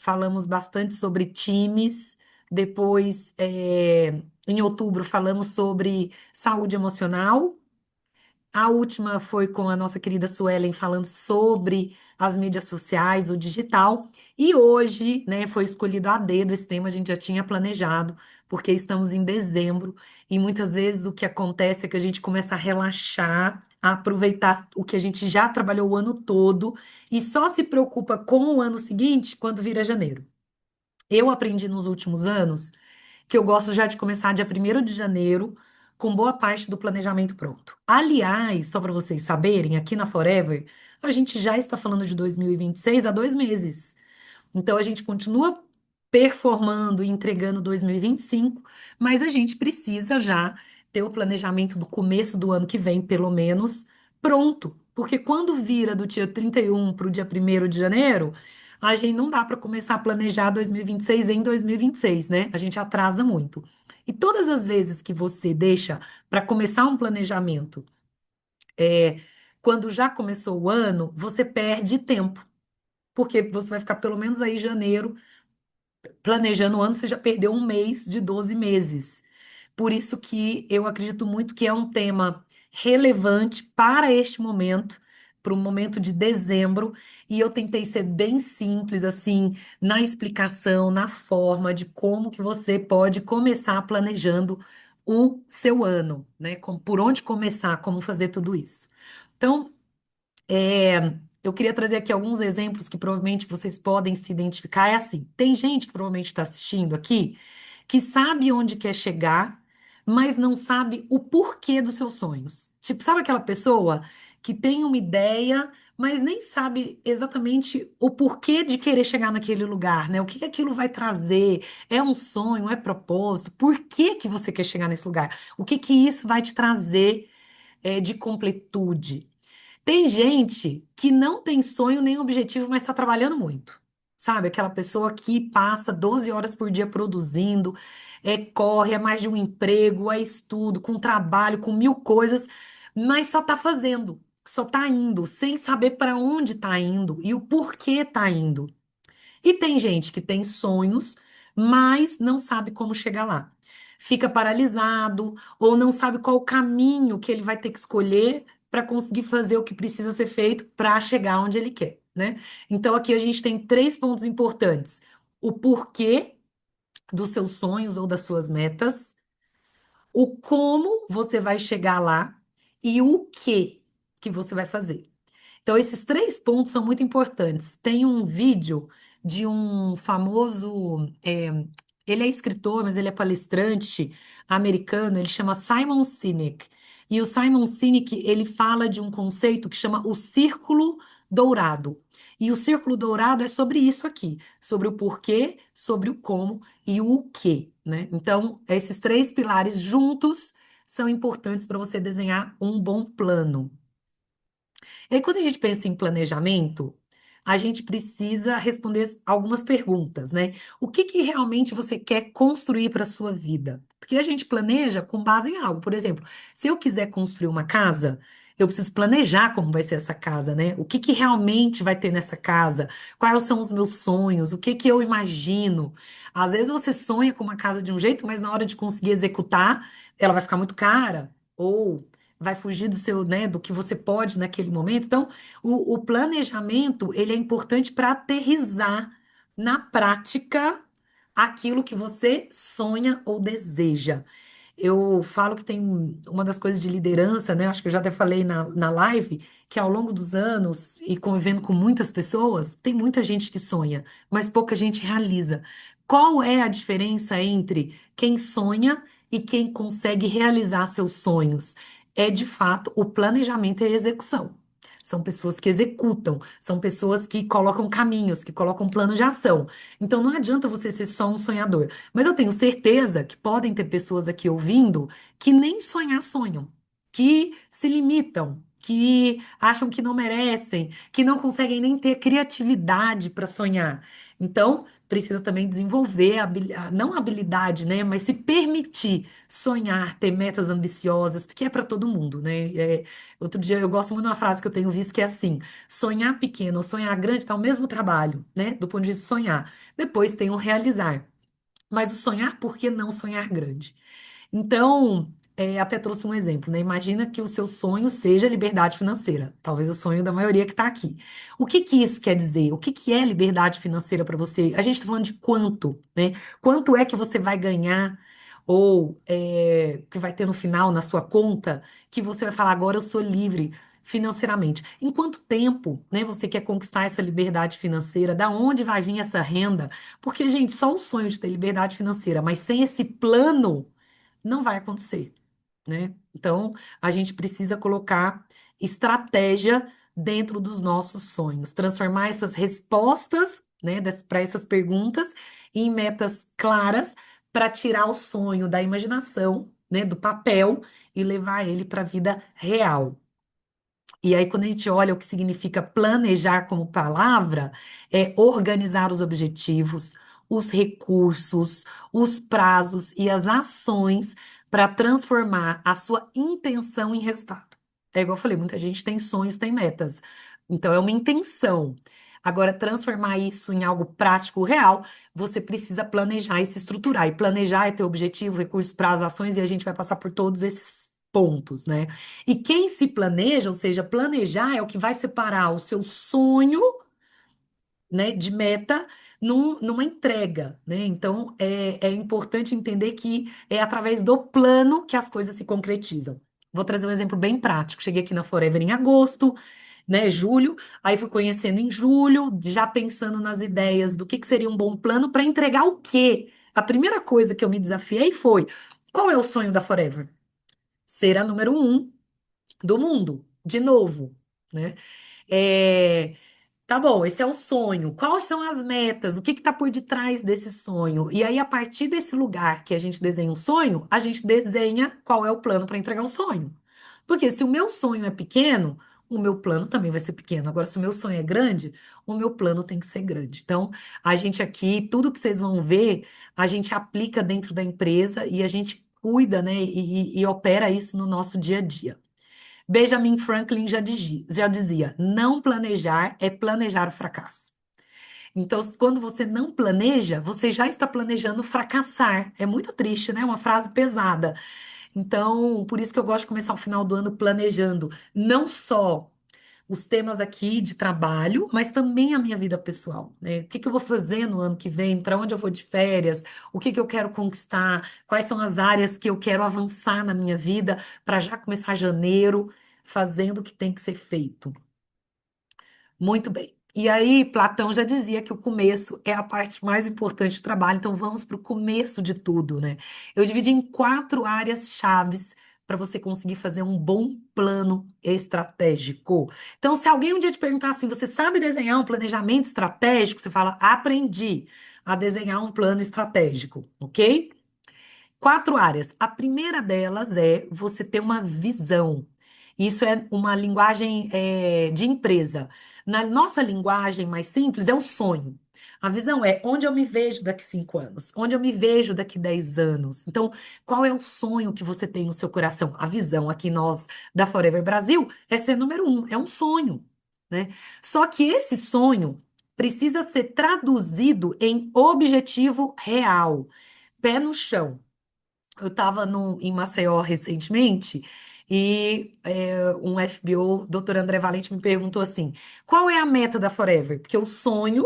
falamos bastante sobre times. Depois, em outubro, falamos sobre saúde emocional. A última foi com a nossa querida Suelen falando sobre as mídias sociais, o digital. E hoje, né, foi escolhido a dedo esse tema, a gente já tinha planejado, porque estamos em dezembro e muitas vezes o que acontece é que a gente começa a relaxar, a aproveitar o que a gente já trabalhou o ano todo e só se preocupa com o ano seguinte quando vira janeiro. Eu aprendi nos últimos anos que eu gosto já de começar dia 1º de janeiro, com boa parte do planejamento pronto. Aliás, só para vocês saberem, aqui na Forever, a gente já está falando de 2026 há 2 meses. Então, a gente continua performando e entregando 2025, mas a gente precisa já ter o planejamento do começo do ano que vem, pelo menos, pronto. Porque quando vira do dia 31 para o dia 1º de janeiro, a gente não dá para começar a planejar 2026 em 2026, né? A gente atrasa muito. E todas as vezes que você deixa para começar um planejamento, é, quando já começou o ano, você perde tempo. Porque você vai ficar pelo menos aí em janeiro planejando o ano, você já perdeu um mês de 12 meses. Por isso que eu acredito muito que é um tema relevante para este momento, para o momento de dezembro, e eu tentei ser bem simples assim na explicação, na forma de como que você pode começar planejando o seu ano, né? Por onde começar, como fazer tudo isso. Então, eu queria trazer aqui alguns exemplos que provavelmente vocês podem se identificar. É assim, tem gente que provavelmente está assistindo aqui que sabe onde quer chegar, mas não sabe o porquê dos seus sonhos. Tipo, sabe aquela pessoa que tem uma ideia, mas nem sabe exatamente o porquê de querer chegar naquele lugar, né? O que que aquilo vai trazer? É um sonho? É propósito? Por que que você quer chegar nesse lugar? O que que isso vai te trazer, de completude? Tem gente que não tem sonho nem objetivo, mas está trabalhando muito. Sabe? Aquela pessoa que passa 12 horas por dia produzindo, corre, é mais de um emprego, é estudo, com trabalho, com mil coisas, mas só está fazendo, só está indo, sem saber para onde está indo e o porquê está indo. E tem gente que tem sonhos, mas não sabe como chegar lá. Fica paralisado ou não sabe qual o caminho que ele vai ter que escolher para conseguir fazer o que precisa ser feito para chegar onde ele quer, né? Então aqui a gente tem três pontos importantes: o porquê dos seus sonhos ou das suas metas, o como você vai chegar lá e o que você vai fazer. Então, esses três pontos são muito importantes. Tem um vídeo de um famoso, ele é escritor, mas ele é palestrante americano, ele chama Simon Sinek. E o Simon Sinek, ele fala de um conceito que chama o círculo dourado. E o círculo dourado é sobre isso aqui, sobre o porquê, sobre o como e o que, né? Então, esses três pilares juntos são importantes para você desenhar um bom plano. E aí, quando a gente pensa em planejamento, a gente precisa responder algumas perguntas, né? O que que realmente você quer construir para a sua vida? Porque a gente planeja com base em algo. Por exemplo, se eu quiser construir uma casa, eu preciso planejar como vai ser essa casa, né? O que que realmente vai ter nessa casa? Quais são os meus sonhos? O que que eu imagino? Às vezes você sonha com uma casa de um jeito, mas na hora de conseguir executar, ela vai ficar muito cara. Ou vai fugir do seu, né, do que você pode naquele momento. Então, o planejamento, ele é importante para aterrissar na prática aquilo que você sonha ou deseja. Eu falo que tem uma das coisas de liderança, né? Acho que eu já até falei na live, que ao longo dos anos e convivendo com muitas pessoas, tem muita gente que sonha, mas pouca gente realiza. Qual é a diferença entre quem sonha e quem consegue realizar seus sonhos? É de fato o planejamento e a execução. São pessoas que executam, são pessoas que colocam caminhos, que colocam plano de ação. Então não adianta você ser só um sonhador. Mas eu tenho certeza que podem ter pessoas aqui ouvindo que nem sonhar sonham, que se limitam, que acham que não merecem, que não conseguem nem ter criatividade para sonhar. Então, precisa também desenvolver não a habilidade, né, mas se permitir sonhar, ter metas ambiciosas, porque é para todo mundo, né? Outro dia eu gosto muito de uma frase que eu tenho visto que é assim: sonhar pequeno ou sonhar grande está o mesmo trabalho, né, do ponto de vista de sonhar. Depois tem o realizar. Mas o sonhar, por que não sonhar grande? Então, até trouxe um exemplo, né? Imagina que o seu sonho seja liberdade financeira. Talvez o sonho da maioria que está aqui. O que que isso quer dizer? O que que é liberdade financeira para você? A gente está falando de quanto, né? Quanto é que você vai ganhar ou que vai ter no final na sua conta que você vai falar, agora eu sou livre financeiramente. Em quanto tempo, né, você quer conquistar essa liberdade financeira? Da onde vai vir essa renda? Porque, gente, só o sonho de ter liberdade financeira, mas sem esse plano não vai acontecer, né? Então, a gente precisa colocar estratégia dentro dos nossos sonhos, transformar essas respostas, né, para essas perguntas em metas claras para tirar o sonho da imaginação, né, do papel e levar ele para a vida real. E aí, quando a gente olha o que significa planejar como palavra, é organizar os objetivos, os recursos, os prazos e as ações para transformar a sua intenção em resultado. É igual eu falei, muita gente tem sonhos, tem metas. Então, é uma intenção. Agora, transformar isso em algo prático, real, você precisa planejar e se estruturar. E planejar é ter objetivo, recursos, prazos, ações, e a gente vai passar por todos esses pontos, né? E quem se planeja, ou seja, planejar é o que vai separar o seu sonho, né, de meta numa entrega, né? Então é importante entender que é através do plano que as coisas se concretizam. Vou trazer um exemplo bem prático. Cheguei aqui na Forever em agosto, né, julho, aí fui conhecendo em julho, já pensando nas ideias do que seria um bom plano para entregar o quê? A primeira coisa que eu me desafiei foi: qual é o sonho da Forever? Ser a número um do mundo, de novo, né? É, tá bom, esse é o sonho. Quais são as metas? O que está por detrás desse sonho? E aí, a partir desse lugar que a gente desenha um sonho, a gente desenha qual é o plano para entregar o sonho. Porque se o meu sonho é pequeno, o meu plano também vai ser pequeno. Agora, se o meu sonho é grande, o meu plano tem que ser grande. Então, a gente aqui, tudo que vocês vão ver, a gente aplica dentro da empresa e a gente cuida, né, e opera isso no nosso dia a dia. Benjamin Franklin já dizia: não planejar é planejar o fracasso. Então, quando você não planeja, você já está planejando fracassar. É muito triste, né? Uma frase pesada. Então, por isso que eu gosto de começar o final do ano planejando não só os temas aqui de trabalho, mas também a minha vida pessoal, né? O que que eu vou fazer no ano que vem? Para onde eu vou de férias? O que que eu quero conquistar? Quais são as áreas que eu quero avançar na minha vida para já começar janeiro fazendo o que tem que ser feito? Muito bem. E aí, Platão já dizia que o começo é a parte mais importante do trabalho, então vamos para o começo de tudo, né? Eu dividi em quatro áreas chaves para você conseguir fazer um bom plano estratégico. Então, se alguém um dia te perguntar assim, você sabe desenhar um planejamento estratégico? Você fala, aprendi a desenhar um plano estratégico, ok? Quatro áreas. A primeira delas é você ter uma visão. Isso é uma linguagem de empresa. Na nossa linguagem mais simples, é o sonho. A visão é onde eu me vejo daqui 5 anos, onde eu me vejo daqui 10 anos. Então, qual é o sonho que você tem no seu coração? A visão aqui nós da Forever Brasil é ser número um, é um sonho, né? Só que esse sonho precisa ser traduzido em objetivo real, pé no chão. Eu estava em Maceió recentemente e um FBO, doutor André Valente, me perguntou assim: qual é a meta da Forever? Porque o sonho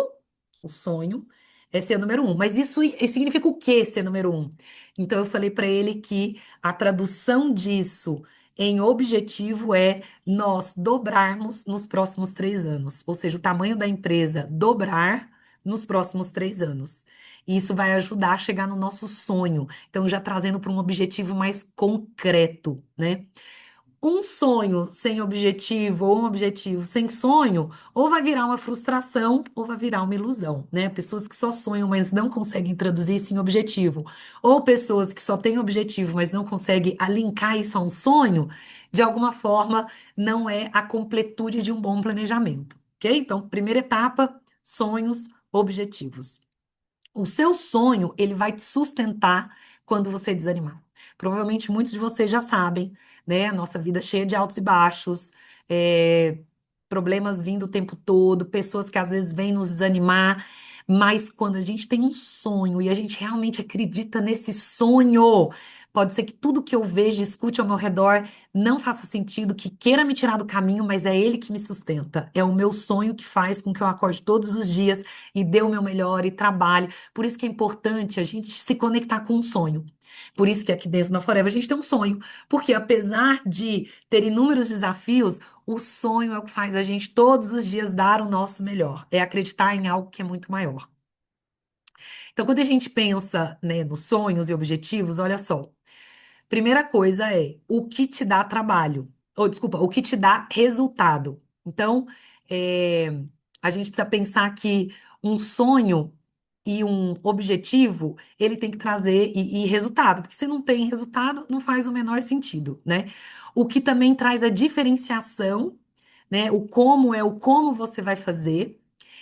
é ser número um. Mas isso significa o quê, ser número um? Então eu falei para ele que a tradução disso em objetivo é nós dobrarmos nos próximos 3 anos. Ou seja, o tamanho da empresa dobrar nos próximos 3 anos. E isso vai ajudar a chegar no nosso sonho. Então, já trazendo para um objetivo mais concreto, né? Um sonho sem objetivo ou um objetivo sem sonho, ou vai virar uma frustração ou vai virar uma ilusão, né? Pessoas que só sonham, mas não conseguem traduzir isso em objetivo, ou pessoas que só têm objetivo, mas não conseguem alinhar isso a um sonho, de alguma forma, não é a completude de um bom planejamento, ok? Então, primeira etapa, sonhos, objetivos. O seu sonho, ele vai te sustentar quando você desanimar. Provavelmente muitos de vocês já sabem, né? A nossa vida é cheia de altos e baixos, é, problemas vindo o tempo todo, pessoas que às vezes vêm nos desanimar, mas quando a gente tem um sonho e a gente realmente acredita nesse sonho, pode ser que tudo que eu vejo, e escute ao meu redor não faça sentido, que queira me tirar do caminho, mas é ele que me sustenta. É o meu sonho que faz com que eu acorde todos os dias e dê o meu melhor e trabalhe. Por isso que é importante a gente se conectar com um sonho. Por isso que aqui dentro da Forever a gente tem um sonho. Porque apesar de ter inúmeros desafios, o sonho é o que faz a gente todos os dias dar o nosso melhor. É acreditar em algo que é muito maior. Então, quando a gente pensa, né, nos sonhos e objetivos, olha só. Primeira coisa é o que te dá trabalho. Ou, desculpa, o que te dá resultado. Então, é, a gente precisa pensar que um sonho e um objetivo, ele tem que trazer e resultado. Porque se não tem resultado, não faz o menor sentido, né? O que também traz a diferenciação, né? O como é o como você vai fazer.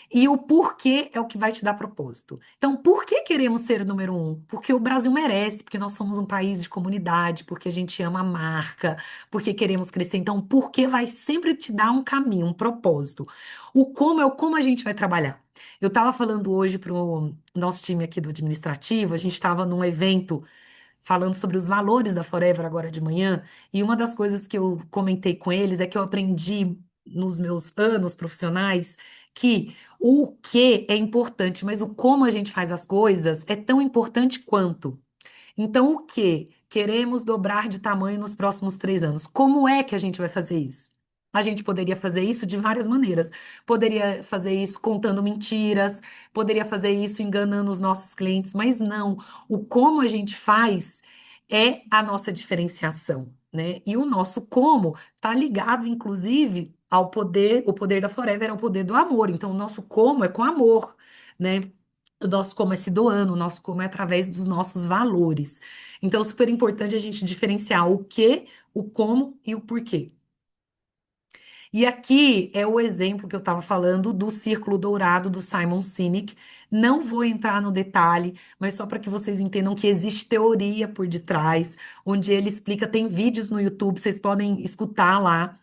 E o porquê é o que vai te dar propósito. Então, por que queremos ser o número um? Porque o Brasil merece, porque nós somos um país de comunidade, porque a gente ama a marca, porque queremos crescer. Então, o porquê vai sempre te dar um caminho, um propósito. O como é o como a gente vai trabalhar. Eu estava falando hoje para o nosso time aqui do administrativo, a gente estava num evento falando sobre os valores da Forever agora de manhã, e uma das coisas que eu comentei com eles é que eu aprendi nos meus anos profissionais que o que é importante, mas o como a gente faz as coisas é tão importante quanto. Então, o que? Queremos dobrar de tamanho nos próximos 3 anos. Como é que a gente vai fazer isso? A gente poderia fazer isso de várias maneiras. Poderia fazer isso contando mentiras, poderia fazer isso enganando os nossos clientes, mas não. O como a gente faz é a nossa diferenciação, né? E o nosso como está ligado, inclusive, ao poder, o poder da Forever é o poder do amor. Então, o nosso como é com amor, né? O nosso como é se doando, o nosso como é através dos nossos valores. Então, super importante a gente diferenciar o que, o como e o porquê. E aqui é o exemplo que eu estava falando do Círculo Dourado do Simon Sinek. Não vou entrar no detalhe, mas só para que vocês entendam que existe teoria por detrás, onde ele explica, tem vídeos no YouTube, vocês podem escutar lá.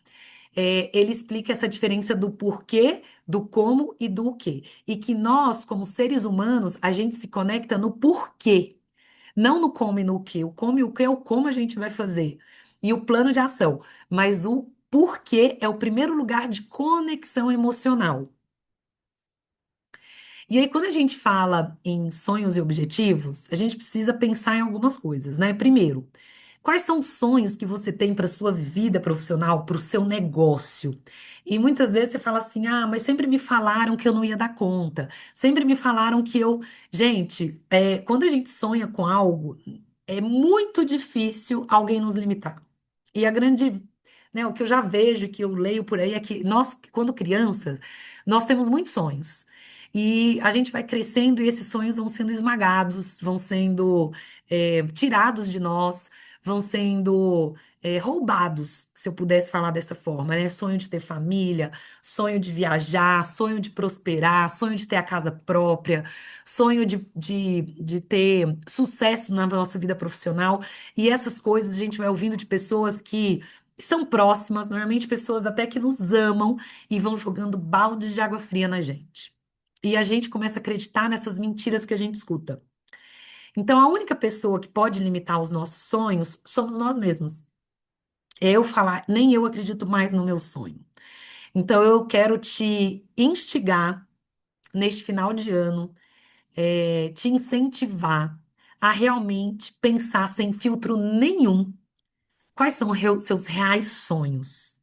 Ele explica essa diferença do porquê, do como e do o quê. E que nós, como seres humanos, a gente se conecta no porquê, não no como e no quê. O como e o quê é o como a gente vai fazer. E o plano de ação. Mas o porquê é o primeiro lugar de conexão emocional. E aí, quando a gente fala em sonhos e objetivos, a gente precisa pensar em algumas coisas, né? Primeiro, quais são os sonhos que você tem para a sua vida profissional, para o seu negócio? E muitas vezes você fala assim: ah, mas sempre me falaram que eu não ia dar conta, sempre me falaram que eu. Gente, quando a gente sonha com algo, é muito difícil alguém nos limitar. E a grande. Né, o que eu já vejo, que eu leio por aí, é que nós, quando crianças, nós temos muitos sonhos. E a gente vai crescendo e esses sonhos vão sendo esmagados, vão sendo tirados de nós, vão sendo roubados, se eu pudesse falar dessa forma, né? Sonho de ter família, sonho de viajar, sonho de prosperar, sonho de ter a casa própria, sonho de ter sucesso na nossa vida profissional. E essas coisas a gente vai ouvindo de pessoas que são próximas, normalmente pessoas até que nos amam e vão jogando baldes de água fria na gente. E a gente começa a acreditar nessas mentiras que a gente escuta. Então, a única pessoa que pode limitar os nossos sonhos somos nós mesmos. É eu falar, nem eu acredito mais no meu sonho. Então, eu quero te instigar neste final de ano, te incentivar a realmente pensar sem filtro nenhum quais são seus reais sonhos.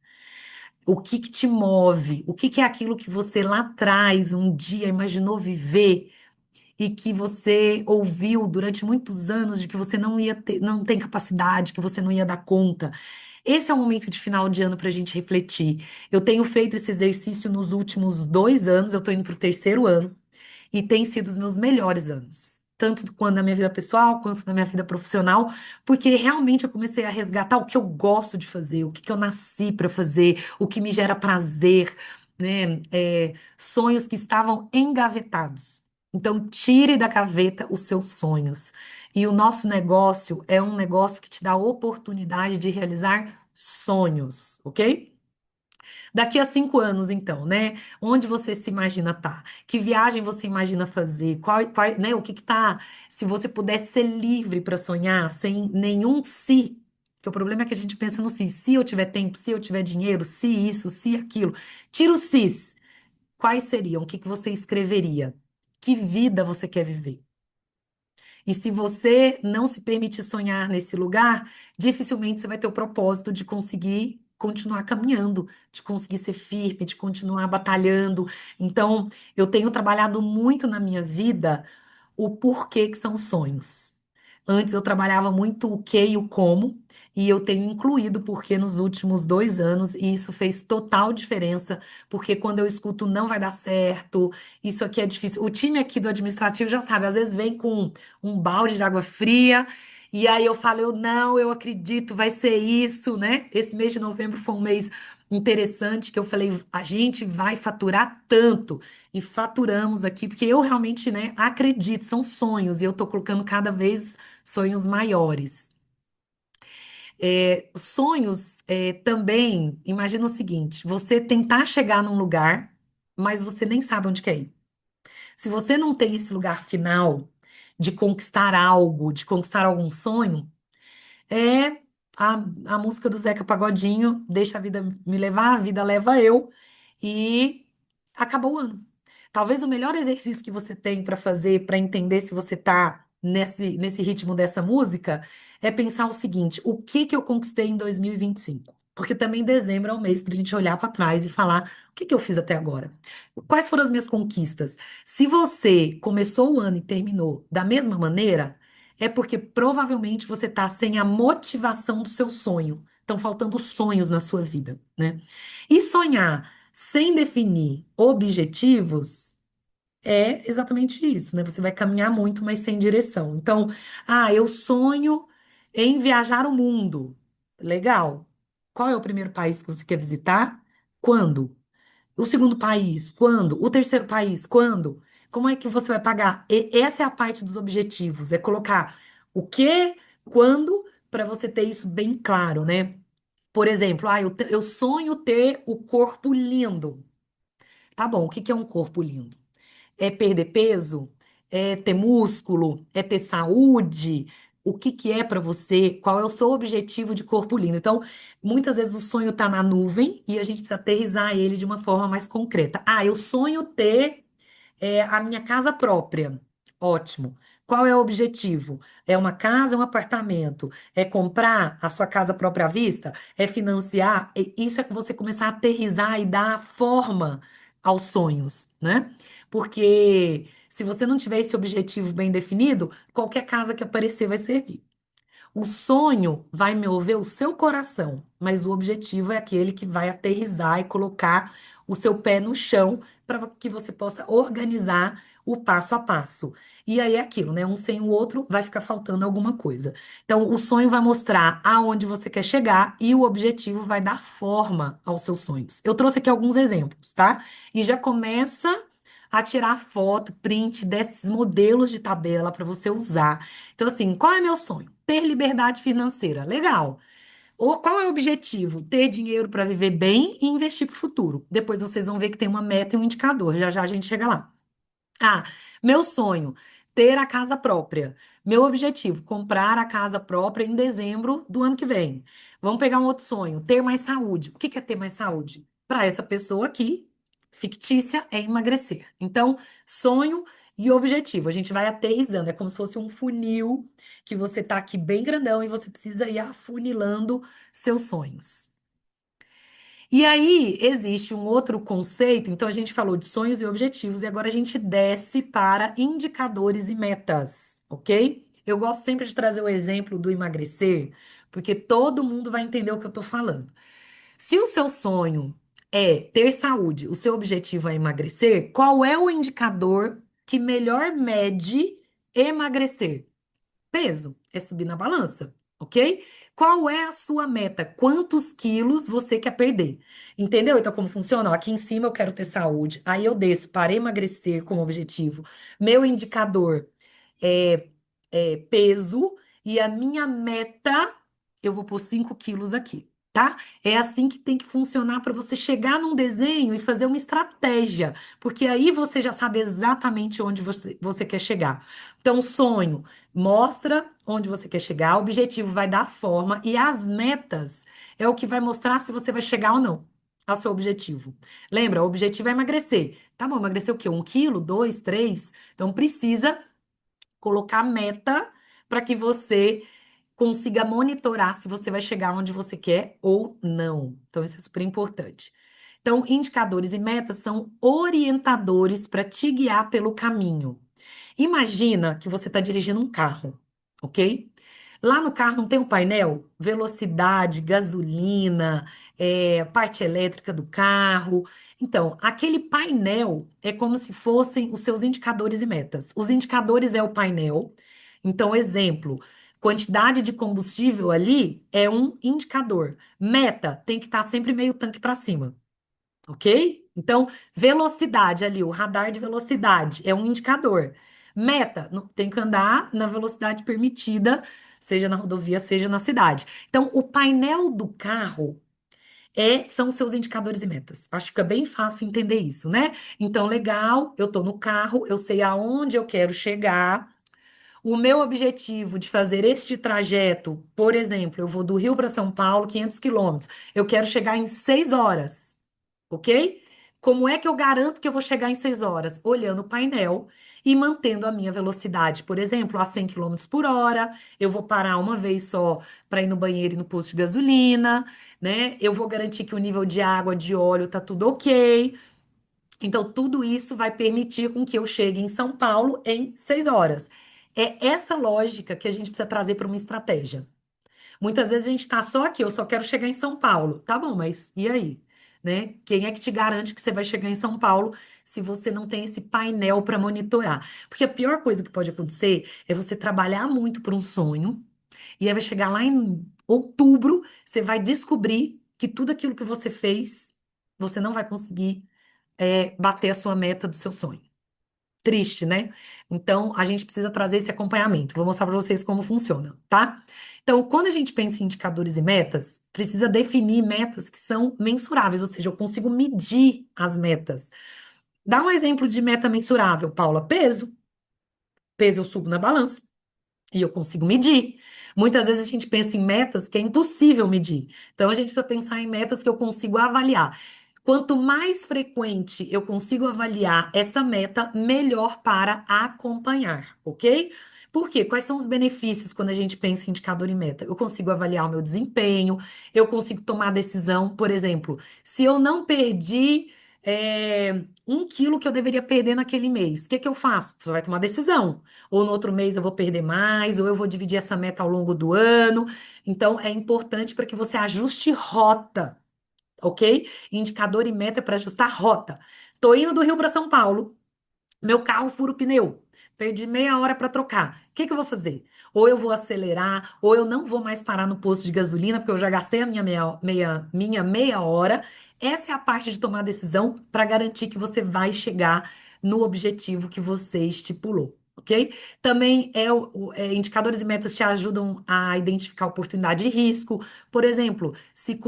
O que que te move? O que que é aquilo que você lá atrás, um dia, imaginou viver? E que você ouviu durante muitos anos de que você não ia ter, não tem capacidade, que você não ia dar conta. Esse é o momento de final de ano para a gente refletir. Eu tenho feito esse exercício nos últimos 2 anos, eu estou indo para o terceiro ano, e tem sido os meus melhores anos. Tanto quanto na minha vida pessoal, quanto na minha vida profissional, porque realmente eu comecei a resgatar o que eu gosto de fazer, o que que eu nasci para fazer, o que me gera prazer. né, sonhos que estavam engavetados. Então, tire da gaveta os seus sonhos. E o nosso negócio é um negócio que te dá a oportunidade de realizar sonhos, ok? Daqui a 5 anos, então, né? Onde você se imagina estar? Que viagem você imagina fazer? Né? O que que tá? Se você pudesse ser livre para sonhar, sem nenhum se, porque o problema é que a gente pensa no si. Se eu tiver tempo, se eu tiver dinheiro, se isso, se aquilo. Tira os sis. Quais seriam? O que que você escreveria? Que vida você quer viver? E se você não se permitir sonhar nesse lugar, dificilmente você vai ter o propósito de conseguir continuar caminhando, de conseguir ser firme, de continuar batalhando. Então, eu tenho trabalhado muito na minha vida o porquê que são sonhos. Antes eu trabalhava muito o que e o como, e eu tenho incluído o porquê nos últimos 2 anos, e isso fez total diferença, porque quando eu escuto não vai dar certo, isso aqui é difícil. O time aqui do administrativo já sabe, às vezes vem com um balde de água fria, e aí eu falo, eu não, eu acredito, vai ser isso, né? Esse mês de novembro foi um mês interessante que eu falei, a gente vai faturar tanto e faturamos aqui, porque eu realmente, né, acredito, são sonhos, e eu tô colocando cada vez sonhos maiores. Sonhos também, imagina o seguinte: você tentar chegar num lugar, mas você nem sabe onde quer ir. Se você não tem esse lugar final de conquistar algo, de conquistar algum sonho, é a, a música do Zeca Pagodinho, deixa a vida me levar, a vida leva eu, e acabou o ano. Talvez o melhor exercício que você tem para fazer, para entender se você está nesse ritmo dessa música, é pensar o seguinte: o que que eu conquistei em 2025? Porque também dezembro é o mês para a gente olhar para trás e falar o que que eu fiz até agora. Quais foram as minhas conquistas? Se você começou o ano e terminou da mesma maneira, é porque provavelmente você está sem a motivação do seu sonho. Estão faltando sonhos na sua vida, né? E sonhar sem definir objetivos é exatamente isso, né? Você vai caminhar muito, mas sem direção. Então, eu sonho em viajar o mundo. Legal. Qual é o primeiro país que você quer visitar? Quando? O segundo país, quando? O terceiro país, quando? Como é que você vai pagar? E essa é a parte dos objetivos, é colocar o que, quando, para você ter isso bem claro, né? Por exemplo, eu sonho ter o corpo lindo. Tá bom, o que que é um corpo lindo? É perder peso? É ter músculo? É ter saúde? O que que é para você? Qual é o seu objetivo de corpo lindo? Então, muitas vezes o sonho está na nuvem e a gente precisa aterrissar ele de uma forma mais concreta. Eu sonho ter a minha casa própria. Ótimo. Qual é o objetivo? É uma casa, um apartamento? É comprar a sua casa própria à vista? É financiar? Isso é que você começar a aterrissar e dar forma aos sonhos, né? Porque se você não tiver esse objetivo bem definido, qualquer casa que aparecer vai servir. O sonho vai mover o seu coração, mas o objetivo é aquele que vai aterrissar e colocar o seu pé no chão para que você possa organizar o passo a passo. E aí é aquilo, né? Um sem o outro vai ficar faltando alguma coisa. Então, o sonho vai mostrar aonde você quer chegar e o objetivo vai dar forma aos seus sonhos. Eu trouxe aqui alguns exemplos, tá? E já começa a tirar foto, print desses modelos de tabela para você usar. Então, assim, qual é meu sonho? Ter liberdade financeira. Legal. Ou qual é o objetivo? Ter dinheiro para viver bem e investir para o futuro. Depois vocês vão ver que tem uma meta e um indicador. Já já a gente chega lá. Ah, meu sonho, ter a casa própria. Meu objetivo, comprar a casa própria em dezembro do ano que vem. Vamos pegar um outro sonho, ter mais saúde. O que que é ter mais saúde? Para essa pessoa aqui, fictícia, é emagrecer. Então, sonho e objetivo. A gente vai aterrissando. É como se fosse um funil que você tá aqui bem grandão e você precisa ir afunilando seus sonhos. E aí existe um outro conceito, então a gente falou de sonhos e objetivos, e agora a gente desce para indicadores e metas, ok? Eu gosto sempre de trazer o exemplo do emagrecer, porque todo mundo vai entender o que eu estou falando. Se o seu sonho é ter saúde, o seu objetivo é emagrecer, qual é o indicador que melhor mede emagrecer? Peso, é subir na balança. ok? Qual é a sua meta? Quantos quilos você quer perder? Entendeu? Então, como funciona? Ó, aqui em cima eu quero ter saúde, aí eu desço para emagrecer como objetivo. Meu indicador é, peso e a minha meta, eu vou pôr 5 quilos aqui, tá? É assim que tem que funcionar para você chegar num desenho e fazer uma estratégia, porque aí você já sabe exatamente onde você quer chegar. Então, sonho, mostra onde você quer chegar, o objetivo vai dar forma e as metas é o que vai mostrar se você vai chegar ou não ao seu objetivo. Lembra, o objetivo é emagrecer. Tá bom, emagrecer o quê? 1 quilo, dois, três? Então, precisa colocar meta para que você consiga monitorar se você vai chegar onde você quer ou não. Então, isso é super importante. Então, indicadores e metas são orientadores para te guiar pelo caminho. Imagina que você está dirigindo um carro, ok? Lá no carro não tem um painel? Velocidade, gasolina, parte elétrica do carro. Então, aquele painel é como se fossem os seus indicadores e metas. Os indicadores é o painel. Então, exemplo, quantidade de combustível ali é um indicador. Meta tem que estar sempre meio tanque para cima. Ok? Então, velocidade ali, o radar de velocidade é um indicador. Meta, tem que andar na velocidade permitida, seja na rodovia, seja na cidade. Então, o painel do carro são os seus indicadores e metas. Acho que fica bem fácil entender isso, né? Então, legal, eu tô no carro, eu sei aonde eu quero chegar. O meu objetivo de fazer este trajeto, por exemplo, eu vou do Rio para São Paulo, 500 quilômetros. Eu quero chegar em 6 horas, ok? Como é que eu garanto que eu vou chegar em 6 horas? Olhando o painel e mantendo a minha velocidade, por exemplo, a 100 quilômetros por hora. Eu vou parar uma vez só para ir no banheiro e no posto de gasolina, né? Eu vou garantir que o nível de água, de óleo, tá tudo ok. Então, tudo isso vai permitir com que eu chegue em São Paulo em 6 horas. É essa lógica que a gente precisa trazer para uma estratégia. Muitas vezes a gente tá só aqui, eu só quero chegar em São Paulo. Tá bom, mas e aí? Né? Quem é que te garante que você vai chegar em São Paulo se você não tem esse painel para monitorar? Porque a pior coisa que pode acontecer é você trabalhar muito por um sonho e aí vai chegar lá em outubro, você vai descobrir que tudo aquilo que você fez, você não vai conseguir bater a sua meta do seu sonho. Triste, né? Então, a gente precisa trazer esse acompanhamento. Vou mostrar para vocês como funciona, tá? Então, quando a gente pensa em indicadores e metas, precisa definir metas que são mensuráveis, ou seja, eu consigo medir as metas. Dá um exemplo de meta mensurável, Paula. Peso. Peso eu subo na balança e eu consigo medir. Muitas vezes a gente pensa em metas que é impossível medir. Então, a gente precisa pensar em metas que eu consigo avaliar. Quanto mais frequente eu consigo avaliar essa meta, melhor para acompanhar, ok? Por quê? Quais são os benefícios quando a gente pensa em indicador e meta? Eu consigo avaliar o meu desempenho, eu consigo tomar decisão, por exemplo, se eu não perdi 1 quilo que eu deveria perder naquele mês, o que que eu faço? Você vai tomar decisão. Ou no outro mês eu vou perder mais, ou eu vou dividir essa meta ao longo do ano. Então, é importante para que você ajuste rota, ok? Indicador e meta para ajustar rota. Tô indo do Rio para São Paulo, meu carro fura o pneu. Perdi meia hora para trocar. O que que eu vou fazer? Ou eu vou acelerar, ou eu não vou mais parar no posto de gasolina, porque eu já gastei a minha meia hora. Essa é a parte de tomar decisão para garantir que você vai chegar no objetivo que você estipulou. Ok? Também indicadores e metas te ajudam a identificar oportunidade de risco. Por exemplo, se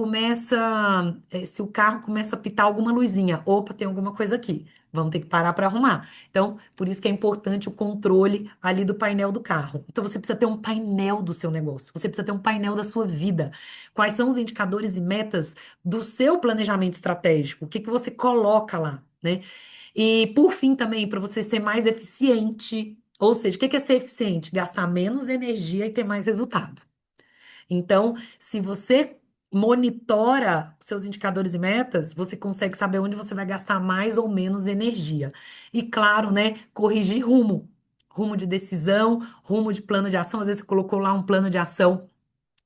o carro começa a pitar alguma luzinha, opa, tem alguma coisa aqui. Vamos ter que parar para arrumar. Então, por isso que é importante o controle ali do painel do carro. Então, você precisa ter um painel do seu negócio, você precisa ter um painel da sua vida. Quais são os indicadores e metas do seu planejamento estratégico? O que que você coloca lá, né? E, por fim, também, para você ser mais eficiente. Ou seja, o que que é ser eficiente? Gastar menos energia e ter mais resultado. Então, se você monitora seus indicadores e metas, você consegue saber onde você vai gastar mais ou menos energia. E claro, né, corrigir rumo. Rumo de decisão, rumo de plano de ação. Às vezes você colocou lá um plano de ação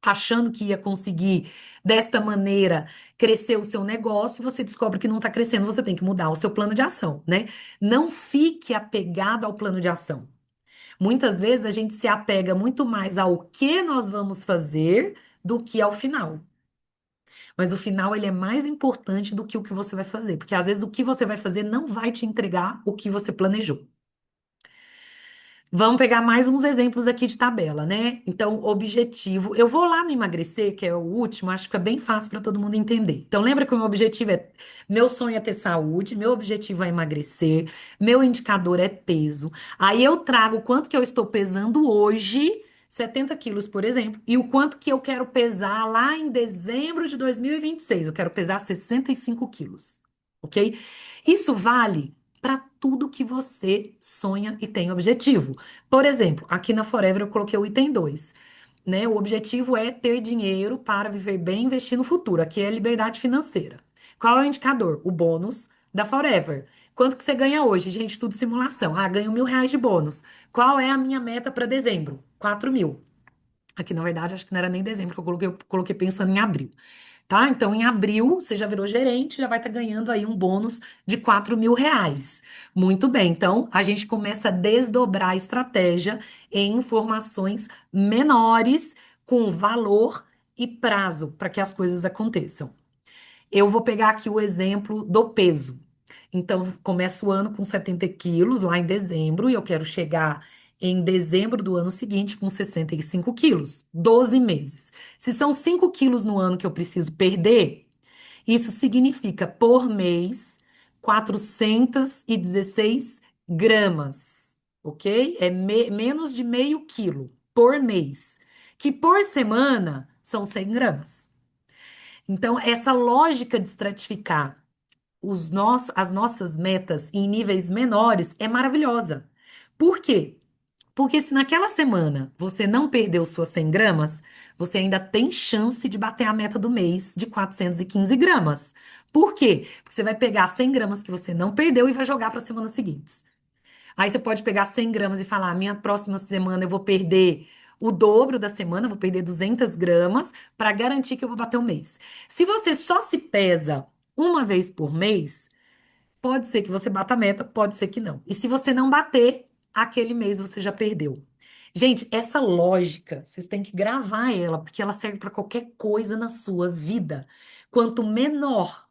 achando que ia conseguir desta maneira crescer o seu negócio e você descobre que não está crescendo, você tem que mudar o seu plano de ação, né? Não fique apegado ao plano de ação. Muitas vezes a gente se apega muito mais ao que nós vamos fazer do que ao final. Mas o final ele é mais importante do que o que você vai fazer, porque às vezes o que você vai fazer não vai te entregar o que você planejou. Vamos pegar mais uns exemplos aqui de tabela, né? Então, objetivo. Eu vou lá no emagrecer, que é o último, acho que é bem fácil para todo mundo entender. Então, lembra que o meu objetivo é. Meu sonho é ter saúde, meu objetivo é emagrecer, meu indicador é peso. Aí eu trago quanto que eu estou pesando hoje, 70 quilos, por exemplo, e o quanto que eu quero pesar lá em dezembro de 2026. Eu quero pesar 65 quilos, ok? Isso vale para tudo que você sonha e tem objetivo. Por exemplo, aqui na Forever eu coloquei o item 2, né? O objetivo é ter dinheiro para viver bem e investir no futuro. Aqui é liberdade financeira. Qual é o indicador? O bônus da Forever. Quanto que você ganha hoje? Gente, tudo simulação. Ah, ganho R$ 1.000 de bônus. Qual é a minha meta para dezembro? 4.000. Aqui, na verdade, acho que não era nem dezembro que eu coloquei pensando em abril. Tá? Então, em abril, você já virou gerente, já vai estar ganhando aí um bônus de R$ 4.000. Muito bem. Então, a gente começa a desdobrar a estratégia em informações menores, com valor e prazo para que as coisas aconteçam. Eu vou pegar aqui o exemplo do peso. Então, começo o ano com 70 quilos, lá em dezembro, e eu quero chegar em dezembro do ano seguinte com 65 quilos, 12 meses. Se são 5 quilos no ano que eu preciso perder, isso significa por mês 416 gramas, ok? É menos de meio quilo por mês, que por semana são 100 gramas. Então, essa lógica de estratificar as nossas metas em níveis menores é maravilhosa. Por quê? Porque se naquela semana você não perdeu suas 100 gramas, você ainda tem chance de bater a meta do mês de 415 gramas. Por quê? Porque você vai pegar 100 gramas que você não perdeu e vai jogar para as semanas seguintes. Aí você pode pegar 100 gramas e falar: minha próxima semana eu vou perder o dobro da semana, vou perder 200 gramas para garantir que eu vou bater o mês. Se você só se pesa uma vez por mês, pode ser que você bata a meta, pode ser que não. E se você não bater, aquele mês você já perdeu. Gente, essa lógica, vocês têm que gravar ela, porque ela serve para qualquer coisa na sua vida. Quanto menor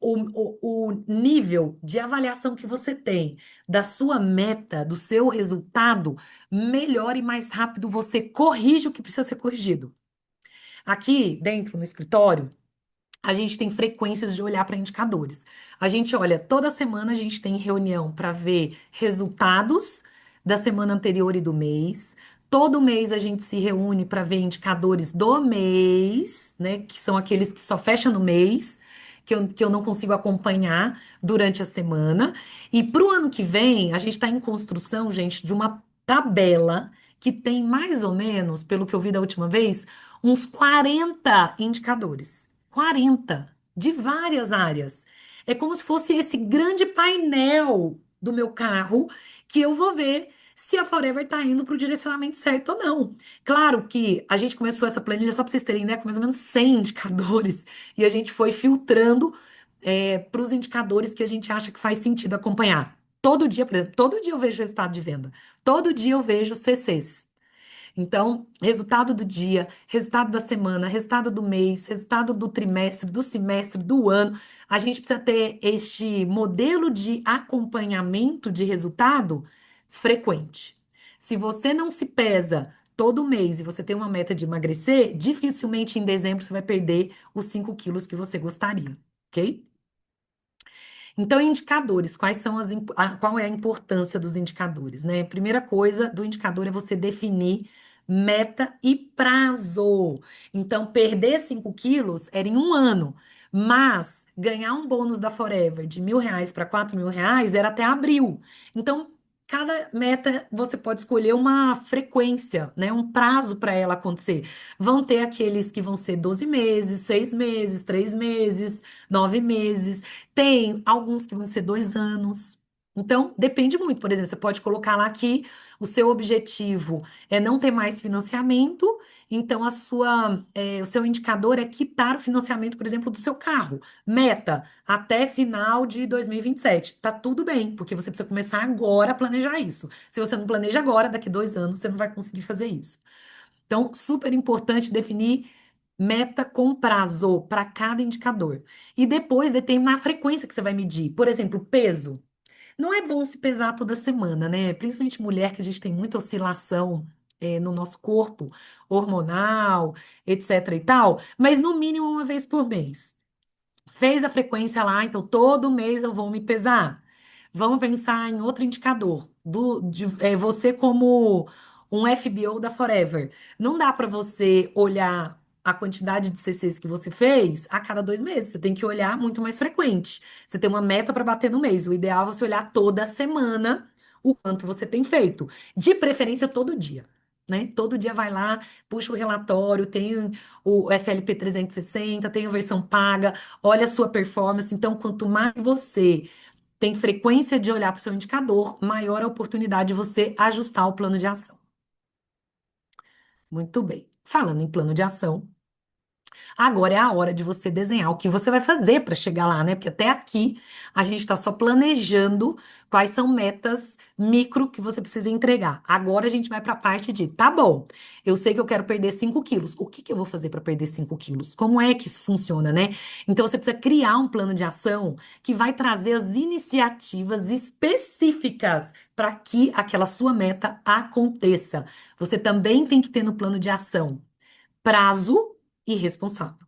o nível de avaliação que você tem da sua meta, do seu resultado, melhor e mais rápido você corrige o que precisa ser corrigido. Aqui dentro no escritório, a gente tem frequências de olhar para indicadores. A gente olha, toda semana a gente tem reunião para ver resultados da semana anterior e do mês. Todo mês a gente se reúne para ver indicadores do mês, né? Que são aqueles que só fecham no mês, que eu não consigo acompanhar durante a semana. E para o ano que vem, a gente está em construção, gente, de uma tabela que tem mais ou menos, pelo que eu vi da última vez, uns 40 indicadores. 40 de várias áreas. É como se fosse esse grande painel do meu carro que eu vou ver se a Forever está indo para o direcionamento certo ou não. Claro que a gente começou essa planilha, só para vocês terem ideia, com mais ou menos 100 indicadores, e a gente foi filtrando para os indicadores que a gente acha que faz sentido acompanhar. Todo dia, por exemplo, todo dia eu vejo resultado de venda, todo dia eu vejo CCs. Então, resultado do dia, resultado da semana, resultado do mês, resultado do trimestre, do semestre, do ano. A gente precisa ter este modelo de acompanhamento de resultado frequente. Se você não se pesa todo mês e você tem uma meta de emagrecer, dificilmente em dezembro você vai perder os 5 quilos que você gostaria, ok? Então, indicadores, qual é a importância dos indicadores, né? Primeira coisa do indicador é você definir meta e prazo. Então, perder 5 quilos era em um ano, mas ganhar um bônus da Forever de R$ 1.000 para R$ 4.000 era até abril. Então, cada meta você pode escolher uma frequência, né? Um prazo para ela acontecer. Vão ter aqueles que vão ser 12 meses, 6 meses, 3 meses, 9 meses. Tem alguns que vão ser 2 anos. Então, depende muito. Por exemplo, você pode colocar lá que o seu objetivo é não ter mais financiamento, então o seu indicador é quitar o financiamento, por exemplo, do seu carro. Meta, até final de 2027. Tá tudo bem, porque você precisa começar agora a planejar isso. Se você não planeja agora, daqui 2 anos você não vai conseguir fazer isso. Então, super importante definir meta com prazo para cada indicador. E depois determinar a frequência que você vai medir. Por exemplo, peso. Não é bom se pesar toda semana, né? Principalmente mulher, que a gente tem muita oscilação, no nosso corpo, hormonal, etc e tal, mas no mínimo uma vez por mês. Fez a frequência lá, então todo mês eu vou me pesar. Vamos pensar em outro indicador, você como um FBO da Forever. Não dá para você olhar a quantidade de CCs que você fez a cada 2 meses. Você tem que olhar muito mais frequente. Você tem uma meta para bater no mês. O ideal é você olhar toda semana o quanto você tem feito. De preferência, todo dia. Né? Todo dia vai lá, puxa o relatório, tem o FLP 360, tem a versão paga, olha a sua performance. Então, quanto mais você tem frequência de olhar para o seu indicador, maior a oportunidade de você ajustar o plano de ação. Muito bem. Falando em plano de ação, agora é a hora de você desenhar o que você vai fazer para chegar lá, né? Porque até aqui a gente está só planejando quais são metas micro que você precisa entregar. Agora a gente vai para a parte de, tá bom, eu sei que eu quero perder 5 quilos. O que que eu vou fazer para perder 5 quilos? Como é que isso funciona, né? Então você precisa criar um plano de ação que vai trazer as iniciativas específicas para que aquela sua meta aconteça. Você também tem que ter no plano de ação prazo e responsável.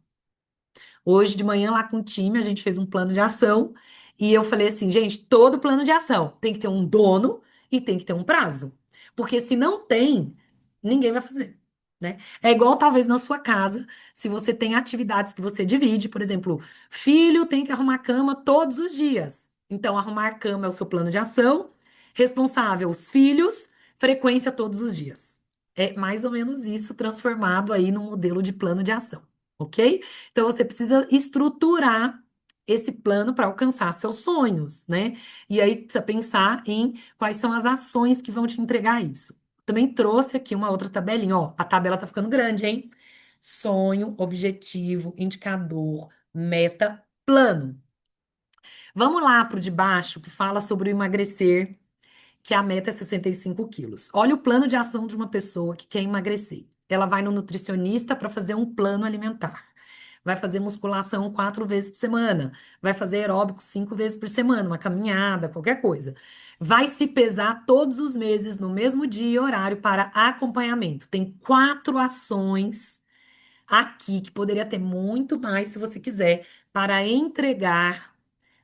Hoje de manhã, lá com o time, a gente fez um plano de ação e eu falei assim, gente, todo plano de ação tem que ter um dono e tem que ter um prazo. Porque se não tem, ninguém vai fazer. Né? É igual talvez na sua casa, se você tem atividades que você divide, por exemplo, filho tem que arrumar cama todos os dias. Então, arrumar cama é o seu plano de ação, responsável os filhos, frequência todos os dias. É mais ou menos isso transformado aí num modelo de plano de ação, ok? Então você precisa estruturar esse plano para alcançar seus sonhos, né? E aí precisa pensar em quais são as ações que vão te entregar isso. Também trouxe aqui uma outra tabelinha, ó, a tabela tá ficando grande, hein? Sonho, objetivo, indicador, meta, plano. Vamos lá para o de baixo, que fala sobre o emagrecer, que a meta é 65 quilos. Olha o plano de ação de uma pessoa que quer emagrecer. Ela vai no nutricionista para fazer um plano alimentar. Vai fazer musculação 4 vezes por semana. Vai fazer aeróbico 5 vezes por semana, uma caminhada, qualquer coisa. Vai se pesar todos os meses no mesmo dia e horário para acompanhamento. Tem 4 ações aqui que poderia ter muito mais se você quiser para entregar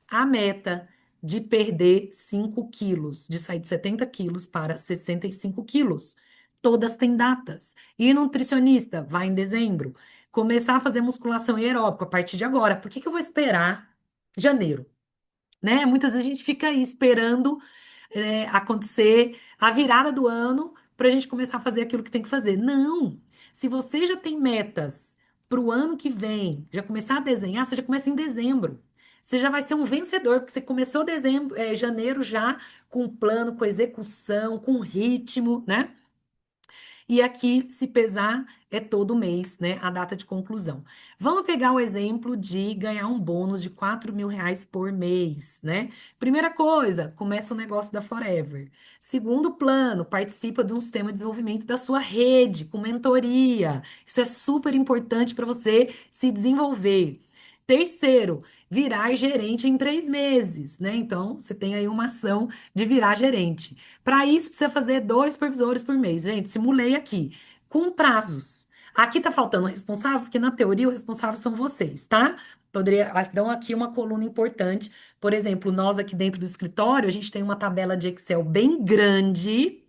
a meta de perder 5 quilos, de sair de 70 quilos para 65 quilos. Todas têm datas. E nutricionista, vai em dezembro. Começar a fazer musculação e aeróbico a partir de agora. Por que que eu vou esperar janeiro? Né? Muitas vezes a gente fica aí esperando acontecer a virada do ano para a gente começar a fazer aquilo que tem que fazer. Não! Se você já tem metas para o ano que vem, já começar a desenhar, você já começa em dezembro. Você já vai ser um vencedor, porque você começou dezembro, janeiro já com plano, com execução, com ritmo, né? E aqui, se pesar, é todo mês, né? A data de conclusão. Vamos pegar o exemplo de ganhar um bônus de R$ 4.000 por mês, né? Primeira coisa, começa o negócio da Forever. Segundo plano, participa de um sistema de desenvolvimento da sua rede, com mentoria. Isso é super importante para você se desenvolver. Terceiro, virar gerente em 3 meses, né? Então, você tem aí uma ação de virar gerente. Para isso, precisa fazer 2 supervisores por mês. Gente, simulei aqui, com prazos. Aqui tá faltando o responsável, porque na teoria o responsável são vocês, tá? Poderia, dão aqui uma coluna importante. Por exemplo, nós aqui dentro do escritório, a gente tem uma tabela de Excel bem grande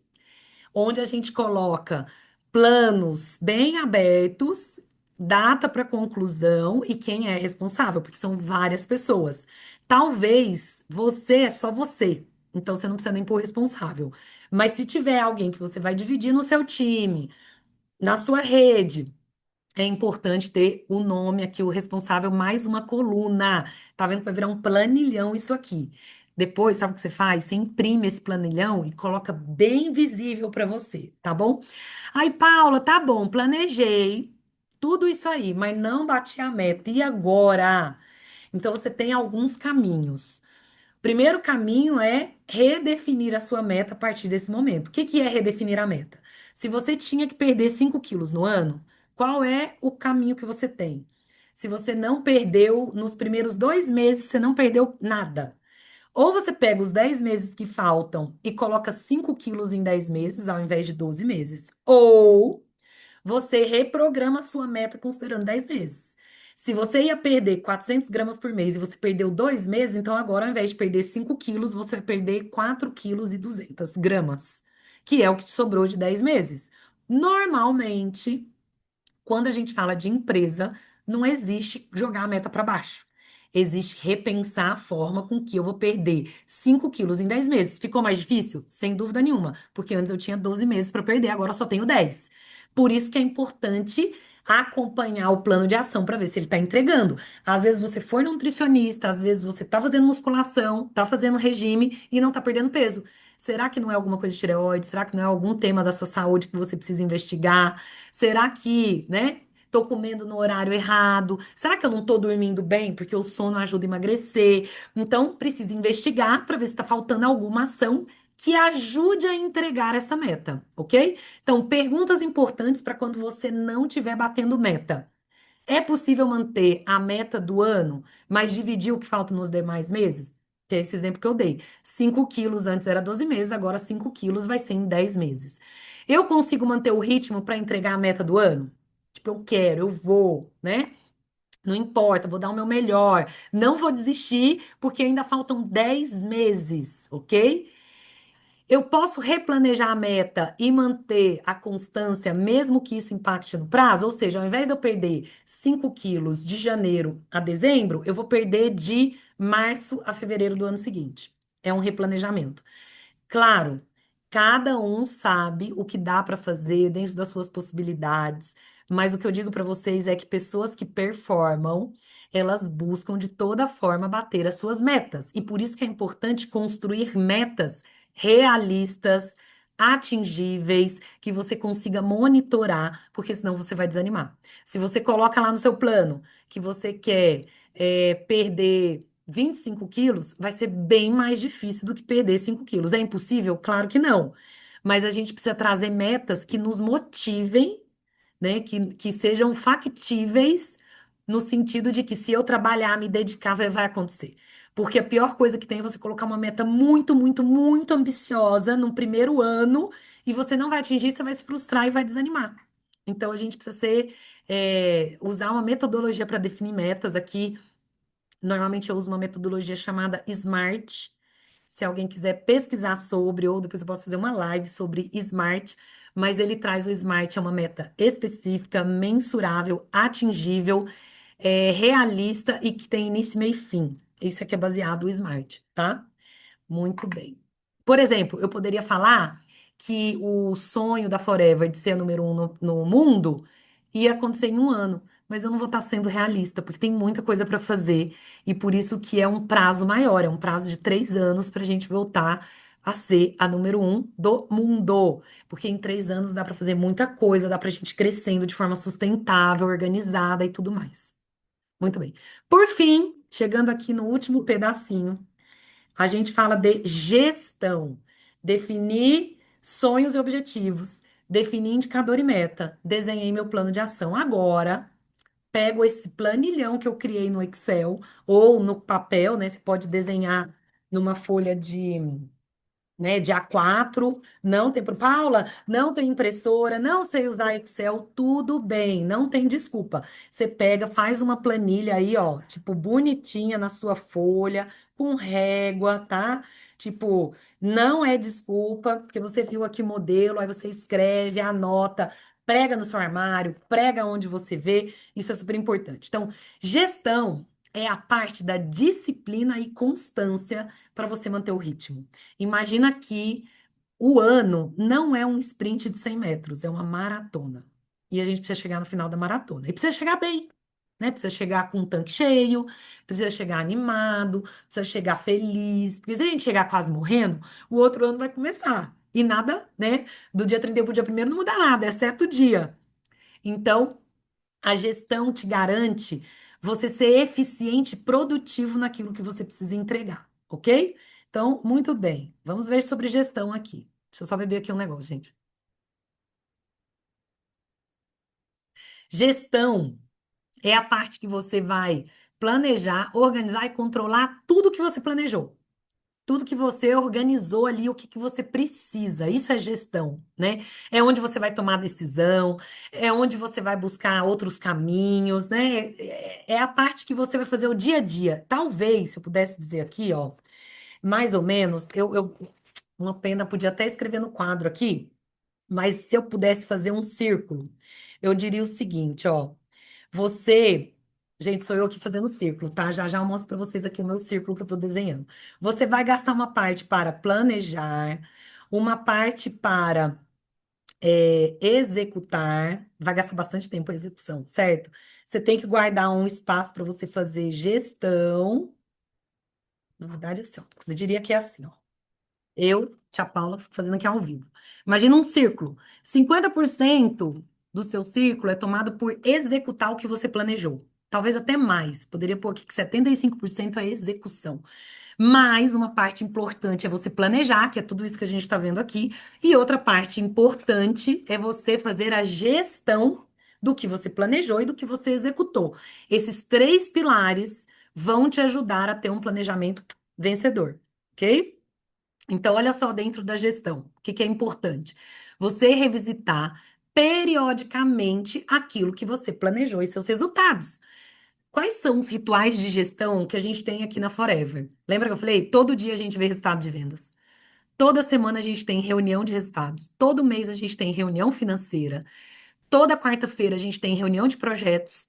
onde a gente coloca planos bem abertos, data para conclusão e quem é responsável, porque são várias pessoas. Talvez você é só você, então você não precisa nem pôr responsável. Mas se tiver alguém que você vai dividir no seu time, na sua rede, é importante ter o nome aqui, o responsável, mais uma coluna. Tá vendo que vai virar um planilhão isso aqui. Depois, sabe o que você faz? Você imprime esse planilhão e coloca bem visível para você, tá bom? Aí, Paula, tá bom, planejei tudo isso aí, mas não bati a meta. E agora? Então, você tem alguns caminhos. Primeiro caminho é redefinir a sua meta a partir desse momento. O que que é redefinir a meta? Se você tinha que perder 5 quilos no ano, qual é o caminho que você tem? Se você não perdeu nos primeiros 2 meses, você não perdeu nada. Ou você pega os 10 meses que faltam e coloca 5 quilos em 10 meses, ao invés de 12 meses. Ou você reprograma a sua meta considerando 10 meses. Se você ia perder 400 gramas por mês e você perdeu 2 meses, então agora, ao invés de perder 5 quilos, você vai perder 4 quilos e 200 gramas, que é o que te sobrou de 10 meses. Normalmente, quando a gente fala de empresa, não existe jogar a meta para baixo. Existe repensar a forma com que eu vou perder 5 quilos em 10 meses. Ficou mais difícil? Sem dúvida nenhuma, porque antes eu tinha 12 meses para perder, agora eu só tenho 10. Por isso que é importante acompanhar o plano de ação para ver se ele está entregando. Às vezes você foi nutricionista, às vezes você está fazendo musculação, está fazendo regime e não está perdendo peso. Será que não é alguma coisa de tireoide? Será que não é algum tema da sua saúde que você precisa investigar? Será que, né? Tô comendo no horário errado? Será que eu não tô dormindo bem? Porque o sono ajuda a emagrecer. Então, precisa investigar para ver se está faltando alguma ação que ajude a entregar essa meta, ok? Então, perguntas importantes para quando você não estiver batendo meta. É possível manter a meta do ano, mas dividir o que falta nos demais meses? Que é esse exemplo que eu dei. 5 quilos antes era 12 meses, agora 5 quilos vai ser em 10 meses. Eu consigo manter o ritmo para entregar a meta do ano? Tipo, eu quero, eu vou, né? Não importa, vou dar o meu melhor. Não vou desistir, porque ainda faltam 10 meses, ok? Eu posso replanejar a meta e manter a constância, mesmo que isso impacte no prazo? Ou seja, ao invés de eu perder 5 quilos de janeiro a dezembro, eu vou perder de março a fevereiro do ano seguinte. É um replanejamento. Claro, cada um sabe o que dá para fazer dentro das suas possibilidades, mas o que eu digo para vocês é que pessoas que performam, elas buscam de toda forma bater as suas metas. E por isso que é importante construir metas realistas, atingíveis, que você consiga monitorar, porque senão você vai desanimar. Se você coloca lá no seu plano que você quer perder 25 quilos, vai ser bem mais difícil do que perder 5 quilos. É impossível? Claro que não. Mas a gente precisa trazer metas que nos motivem, né? Que sejam factíveis, no sentido de que se eu trabalhar, me dedicar, vai acontecer. Porque a pior coisa que tem é você colocar uma meta muito, muito, muito ambiciosa no primeiro ano e você não vai atingir, você vai se frustrar e vai desanimar. Então a gente precisa usar uma metodologia para definir metas aqui. Normalmente eu uso uma metodologia chamada SMART. Se alguém quiser pesquisar sobre, ou depois eu posso fazer uma live sobre SMART, mas ele traz o SMART, é uma meta específica, mensurável, atingível, realista e que tem início, meio e fim. Isso aqui é baseado no SMART, tá? Muito bem. Por exemplo, eu poderia falar que o sonho da Forever de ser a número 1 no mundo ia acontecer em um ano, mas eu não vou estar sendo realista, porque tem muita coisa para fazer, e por isso que é um prazo maior, é um prazo de 3 anos para a gente voltar a ser a número 1 do mundo, porque em 3 anos dá para fazer muita coisa, dá para a gente ir crescendo de forma sustentável, organizada e tudo mais. Muito bem. Por fim, chegando aqui no último pedacinho. A gente fala de gestão, definir sonhos e objetivos, definir indicador e meta. Desenhei meu plano de ação. Agora, pego esse planilhão que eu criei no Excel ou no papel, né? Você pode desenhar numa folha de A4, não tem Paula, não tem impressora, não sei usar Excel, tudo bem, não tem desculpa. Você pega, faz uma planilha aí, ó, tipo bonitinha na sua folha, com régua, tá? Tipo, não é desculpa, porque você viu aqui o modelo, aí você escreve, anota, prega no seu armário, prega onde você vê, isso é super importante. Então, gestão é a parte da disciplina e constância para você manter o ritmo. Imagina que o ano não é um sprint de 100 metros, é uma maratona. E a gente precisa chegar no final da maratona. E precisa chegar bem. né? Precisa chegar com o tanque cheio, precisa chegar animado, precisa chegar feliz. Porque se a gente chegar quase morrendo, o outro ano vai começar. E nada, né? Do dia 31 para o dia 1º não muda nada, exceto o dia. Então, a gestão te garante você ser eficiente e produtivo naquilo que você precisa entregar, ok? Então, muito bem. Vamos ver sobre gestão aqui. Deixa eu só beber aqui um negócio, gente. Gestão é a parte que você vai planejar, organizar e controlar tudo que você planejou. Tudo que você organizou ali, o que que você precisa. Isso é gestão, né? É onde você vai tomar decisão, é onde você vai buscar outros caminhos, né? É a parte que você vai fazer o dia a dia. Talvez, se eu pudesse dizer aqui, ó, mais ou menos, uma pena, podia até escrever no quadro aqui, mas se eu pudesse fazer um círculo, eu diria o seguinte, ó. Você, gente, sou eu aqui fazendo o círculo, tá? Já já eu mostro para vocês aqui o meu círculo que eu estou desenhando. Você vai gastar uma parte para planejar, uma parte para executar, vai gastar bastante tempo a execução, certo? Você tem que guardar um espaço para você fazer gestão. Na verdade, é assim, ó. Eu diria que é assim, ó. Eu, tia Paula, fazendo aqui ao vivo. Imagina um círculo. 50% do seu círculo é tomado por executar o que você planejou. Talvez até mais. Poderia pôr aqui que 75% é execução. Mas uma parte importante é você planejar, que é tudo isso que a gente está vendo aqui. E outra parte importante é você fazer a gestão do que você planejou e do que você executou. Esses três pilares vão te ajudar a ter um planejamento vencedor, ok? Então, olha só dentro da gestão, o que que é importante? Você revisitar periodicamente aquilo que você planejou e seus resultados. Quais são os rituais de gestão que a gente tem aqui na Forever? Lembra que eu falei? Todo dia a gente vê resultado de vendas. Toda semana a gente tem reunião de resultados. Todo mês a gente tem reunião financeira. Toda quarta-feira a gente tem reunião de projetos.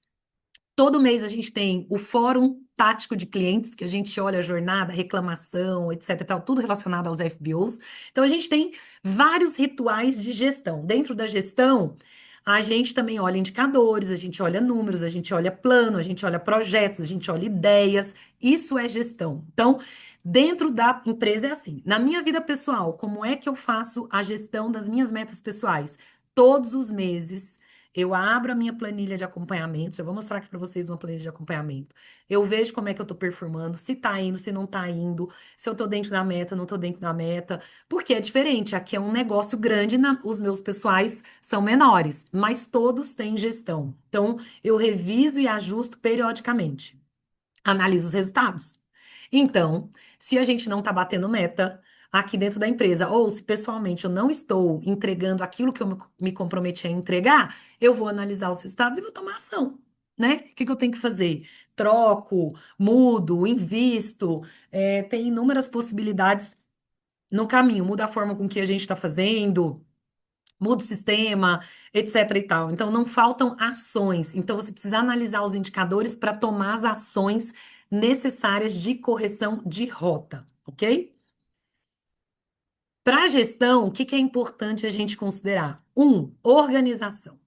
Todo mês a gente tem o fórum tático de clientes, que a gente olha a jornada, reclamação, etc, e tal, tudo relacionado aos FBOs. Então a gente tem vários rituais de gestão. Dentro da gestão, a gente também olha indicadores, a gente olha números, a gente olha plano, a gente olha projetos, a gente olha ideias. Isso é gestão. Então, dentro da empresa é assim. Na minha vida pessoal, como é que eu faço a gestão das minhas metas pessoais? Todos os meses eu abro a minha planilha de acompanhamento, já vou mostrar aqui para vocês uma planilha de acompanhamento. Eu vejo como é que eu tô performando, se tá indo, se não tá indo, se eu tô dentro da meta, não tô dentro da meta, porque é diferente. Aqui é um negócio grande, os meus pessoais são menores, mas todos têm gestão. Então, eu reviso e ajusto periodicamente. Analiso os resultados. Então, se a gente não está batendo meta aqui dentro da empresa, ou se pessoalmente eu não estou entregando aquilo que eu me comprometi a entregar, eu vou analisar os resultados e vou tomar ação, né? O que que eu tenho que fazer? Troco, mudo, invisto, tem inúmeras possibilidades no caminho. Muda a forma com que a gente está fazendo, muda o sistema, etc e tal. Então, não faltam ações. Então, você precisa analisar os indicadores para tomar as ações necessárias de correção de rota, ok? Para a gestão, o que que é importante a gente considerar? Organização.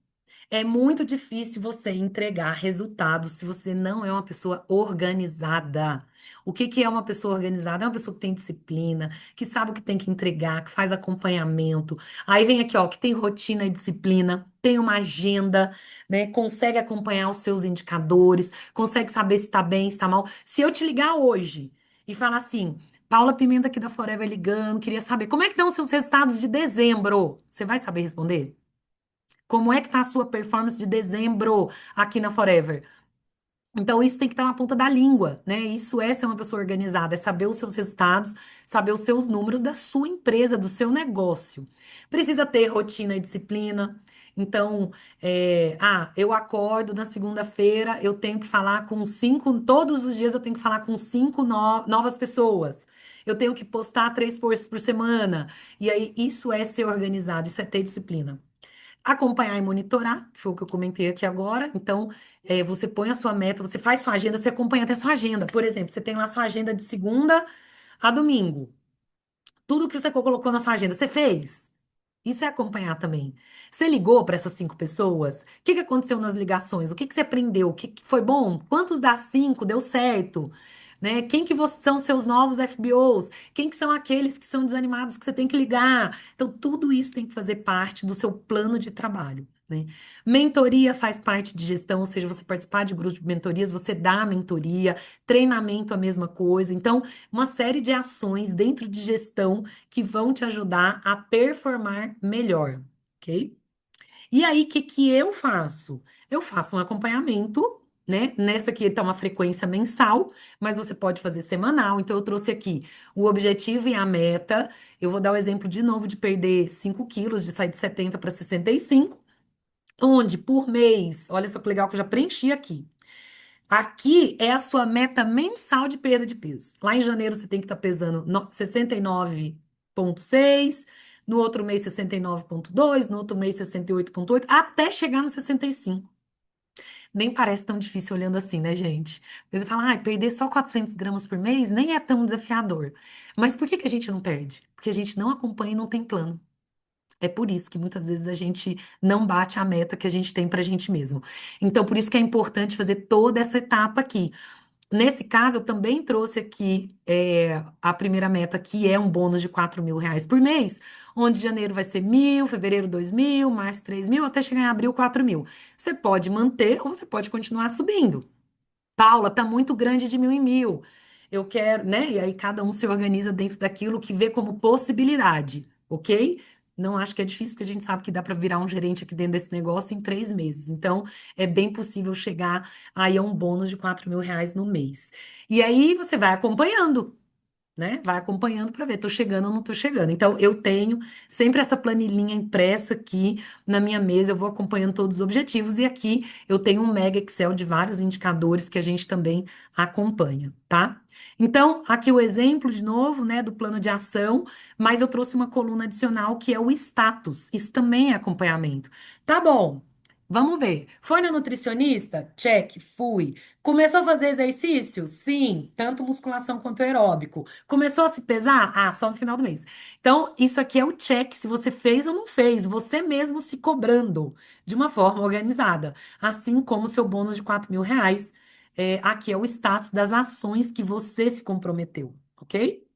É muito difícil você entregar resultados se você não é uma pessoa organizada. O que que é uma pessoa organizada? É uma pessoa que tem disciplina, que sabe o que tem que entregar, que faz acompanhamento. Aí vem aqui, ó, que tem rotina e disciplina, tem uma agenda, né? Consegue acompanhar os seus indicadores, consegue saber se está bem, se está mal. Se eu te ligar hoje e falar assim, Paula Pimenta aqui da Forever ligando, queria saber como é que estão os seus resultados de dezembro. Você vai saber responder? Como é que tá a sua performance de dezembro aqui na Forever? Então, isso tem que estar na ponta da língua, né? Isso é ser uma pessoa organizada, é saber os seus resultados, saber os seus números da sua empresa, do seu negócio. Precisa ter rotina e disciplina. Então, eu acordo na segunda-feira, eu tenho que falar com todos os dias eu tenho que falar com cinco novas pessoas. Eu tenho que postar 3 posts por semana. E aí, isso é ser organizado, isso é ter disciplina. Acompanhar e monitorar, que foi o que eu comentei aqui agora. Então, você põe a sua meta, você faz sua agenda, você acompanha até sua agenda. Por exemplo, você tem lá sua agenda de segunda a domingo. Tudo que você colocou na sua agenda, você fez? Isso é acompanhar também. Você ligou para essas 5 pessoas? O que que aconteceu nas ligações? O que que você aprendeu? O que que foi bom? Quantos das 5 deu certo? Né? Quem que são seus novos FBOs? Quem que são aqueles que são desanimados que você tem que ligar? Então, tudo isso tem que fazer parte do seu plano de trabalho, né? Mentoria faz parte de gestão, ou seja, você participar de grupos de mentorias, você dá a mentoria, treinamento a mesma coisa. Então, uma série de ações dentro de gestão que vão te ajudar a performar melhor, ok? E aí, o que que eu faço? Eu faço um acompanhamento, né? Nessa aqui tá uma frequência mensal, mas você pode fazer semanal. Então, eu trouxe aqui o objetivo e a meta. Eu vou dar o exemplo de novo de perder 5 quilos, de sair de 70 para 65, onde por mês, olha só que legal que eu já preenchi aqui. Aqui é a sua meta mensal de perda de peso. Lá em janeiro você tem que estar pesando 69,6, no outro mês 69,2, no outro mês 68,8, até chegar no 65. Nem parece tão difícil olhando assim, né, gente? Você fala, ah, perder só 400 gramas por mês nem é tão desafiador. Mas por que que a gente não perde? Porque a gente não acompanha e não tem plano. É por isso que muitas vezes a gente não bate a meta que a gente tem para a gente mesmo. Então, por isso que é importante fazer toda essa etapa aqui. Nesse caso, eu também trouxe aqui a primeira meta, que é um bônus de R$ 4.000 por mês, onde janeiro vai ser 1.000, fevereiro 2.000, março 3.000, até chegar em abril 4.000. Você pode manter ou você pode continuar subindo. Paula, tá muito grande de 1.000 em 1.000. Eu quero, né? E aí cada um se organiza dentro daquilo que vê como possibilidade, ok? Não acho que é difícil, porque a gente sabe que dá para virar um gerente aqui dentro desse negócio em 3 meses. Então, é bem possível chegar aí a um bônus de R$ 4.000 no mês. E aí você vai acompanhando, né? Vai acompanhando para ver, tô chegando ou não tô chegando. Então, eu tenho sempre essa planilhinha impressa aqui na minha mesa, eu vou acompanhando todos os objetivos, e aqui eu tenho um mega Excel de vários indicadores que a gente também acompanha, tá? Então, aqui o exemplo de novo, né, do plano de ação, mas eu trouxe uma coluna adicional que é o status. Isso também é acompanhamento. Tá bom. Vamos ver. Foi na nutricionista? Check, fui. Começou a fazer exercício? Sim, tanto musculação quanto aeróbico. Começou a se pesar? Ah, só no final do mês. Então, isso aqui é o check se você fez ou não fez, você mesmo se cobrando de uma forma organizada. Assim como o seu bônus de R$ 4.000, aqui é o status das ações que você se comprometeu, ok?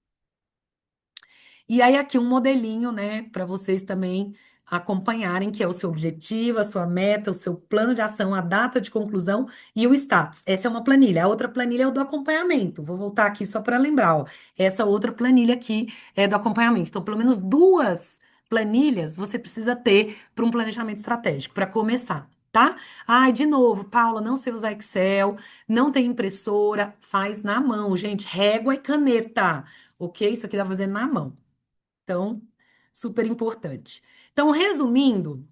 E aí, aqui um modelinho, né, para vocês também acompanharem, que é o seu objetivo, a sua meta, o seu plano de ação, a data de conclusão e o status. Essa é uma planilha. A outra planilha é o do acompanhamento. Vou voltar aqui só para lembrar, ó. Essa outra planilha aqui é do acompanhamento. Então, pelo menos 2 planilhas você precisa ter para um planejamento estratégico, para começar. Tá? Ai, de novo, Paula, não sei usar Excel, não tem impressora, faz na mão, gente, régua e caneta, ok? Isso aqui dá pra fazer na mão. Então, super importante. Então, resumindo,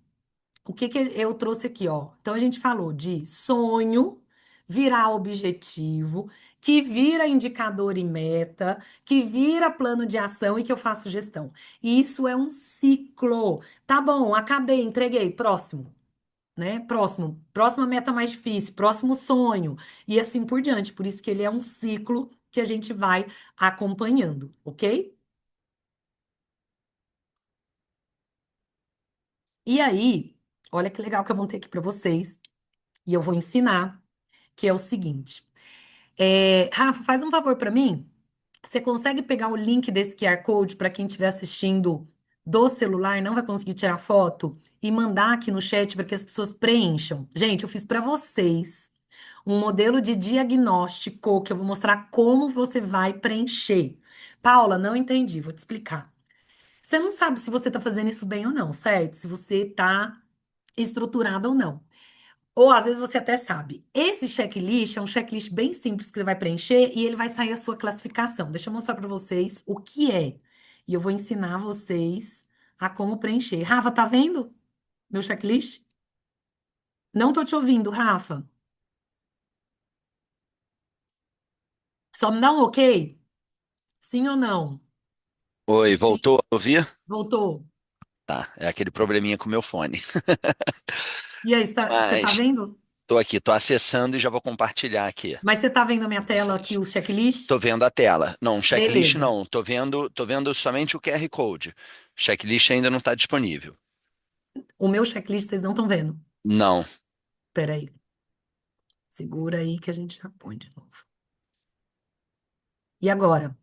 o que que eu trouxe aqui, ó? Então, a gente falou de sonho virar objetivo, que vira indicador e meta, que vira plano de ação e que eu faço gestão. E isso é um ciclo. Tá bom, acabei, entreguei, próximo, né? Próximo, próxima meta mais difícil, próximo sonho e assim por diante. Por isso que ele é um ciclo que a gente vai acompanhando, ok? E aí, olha que legal que eu montei aqui para vocês e eu vou ensinar, que é o seguinte. Rafa, faz um favor para mim. Você consegue pegar o link desse QR Code para quem estiver assistindo do celular, não vai conseguir tirar foto e mandar aqui no chat para que as pessoas preencham? Gente, eu fiz para vocês um modelo de diagnóstico que eu vou mostrar como você vai preencher. Paula, não entendi, vou te explicar. Você não sabe se você está fazendo isso bem ou não, certo? Se você está estruturado ou não. Ou às vezes você até sabe. Esse checklist é um checklist bem simples que você vai preencher e ele vai sair a sua classificação. Deixa eu mostrar para vocês o que é. E eu vou ensinar vocês a como preencher. Rafa, tá vendo meu checklist? Não tô te ouvindo, Rafa. Só me dá um ok? Sim ou não? Oi, Sim. voltou a ouvir? Voltou. Tá, é aquele probleminha com o meu fone. E aí, você tá Mas vendo? tô aqui, tô acessando e já vou compartilhar aqui Mas você tá vendo a minha com tela aqui, vocês. o checklist? Tô vendo a tela. Não, checklist Beleza. não. Tô vendo somente o QR Code. Checklist ainda não está disponível. O meu checklist vocês não estão vendo. Não, Peraí, segura aí que a gente já põe de novo. E agora?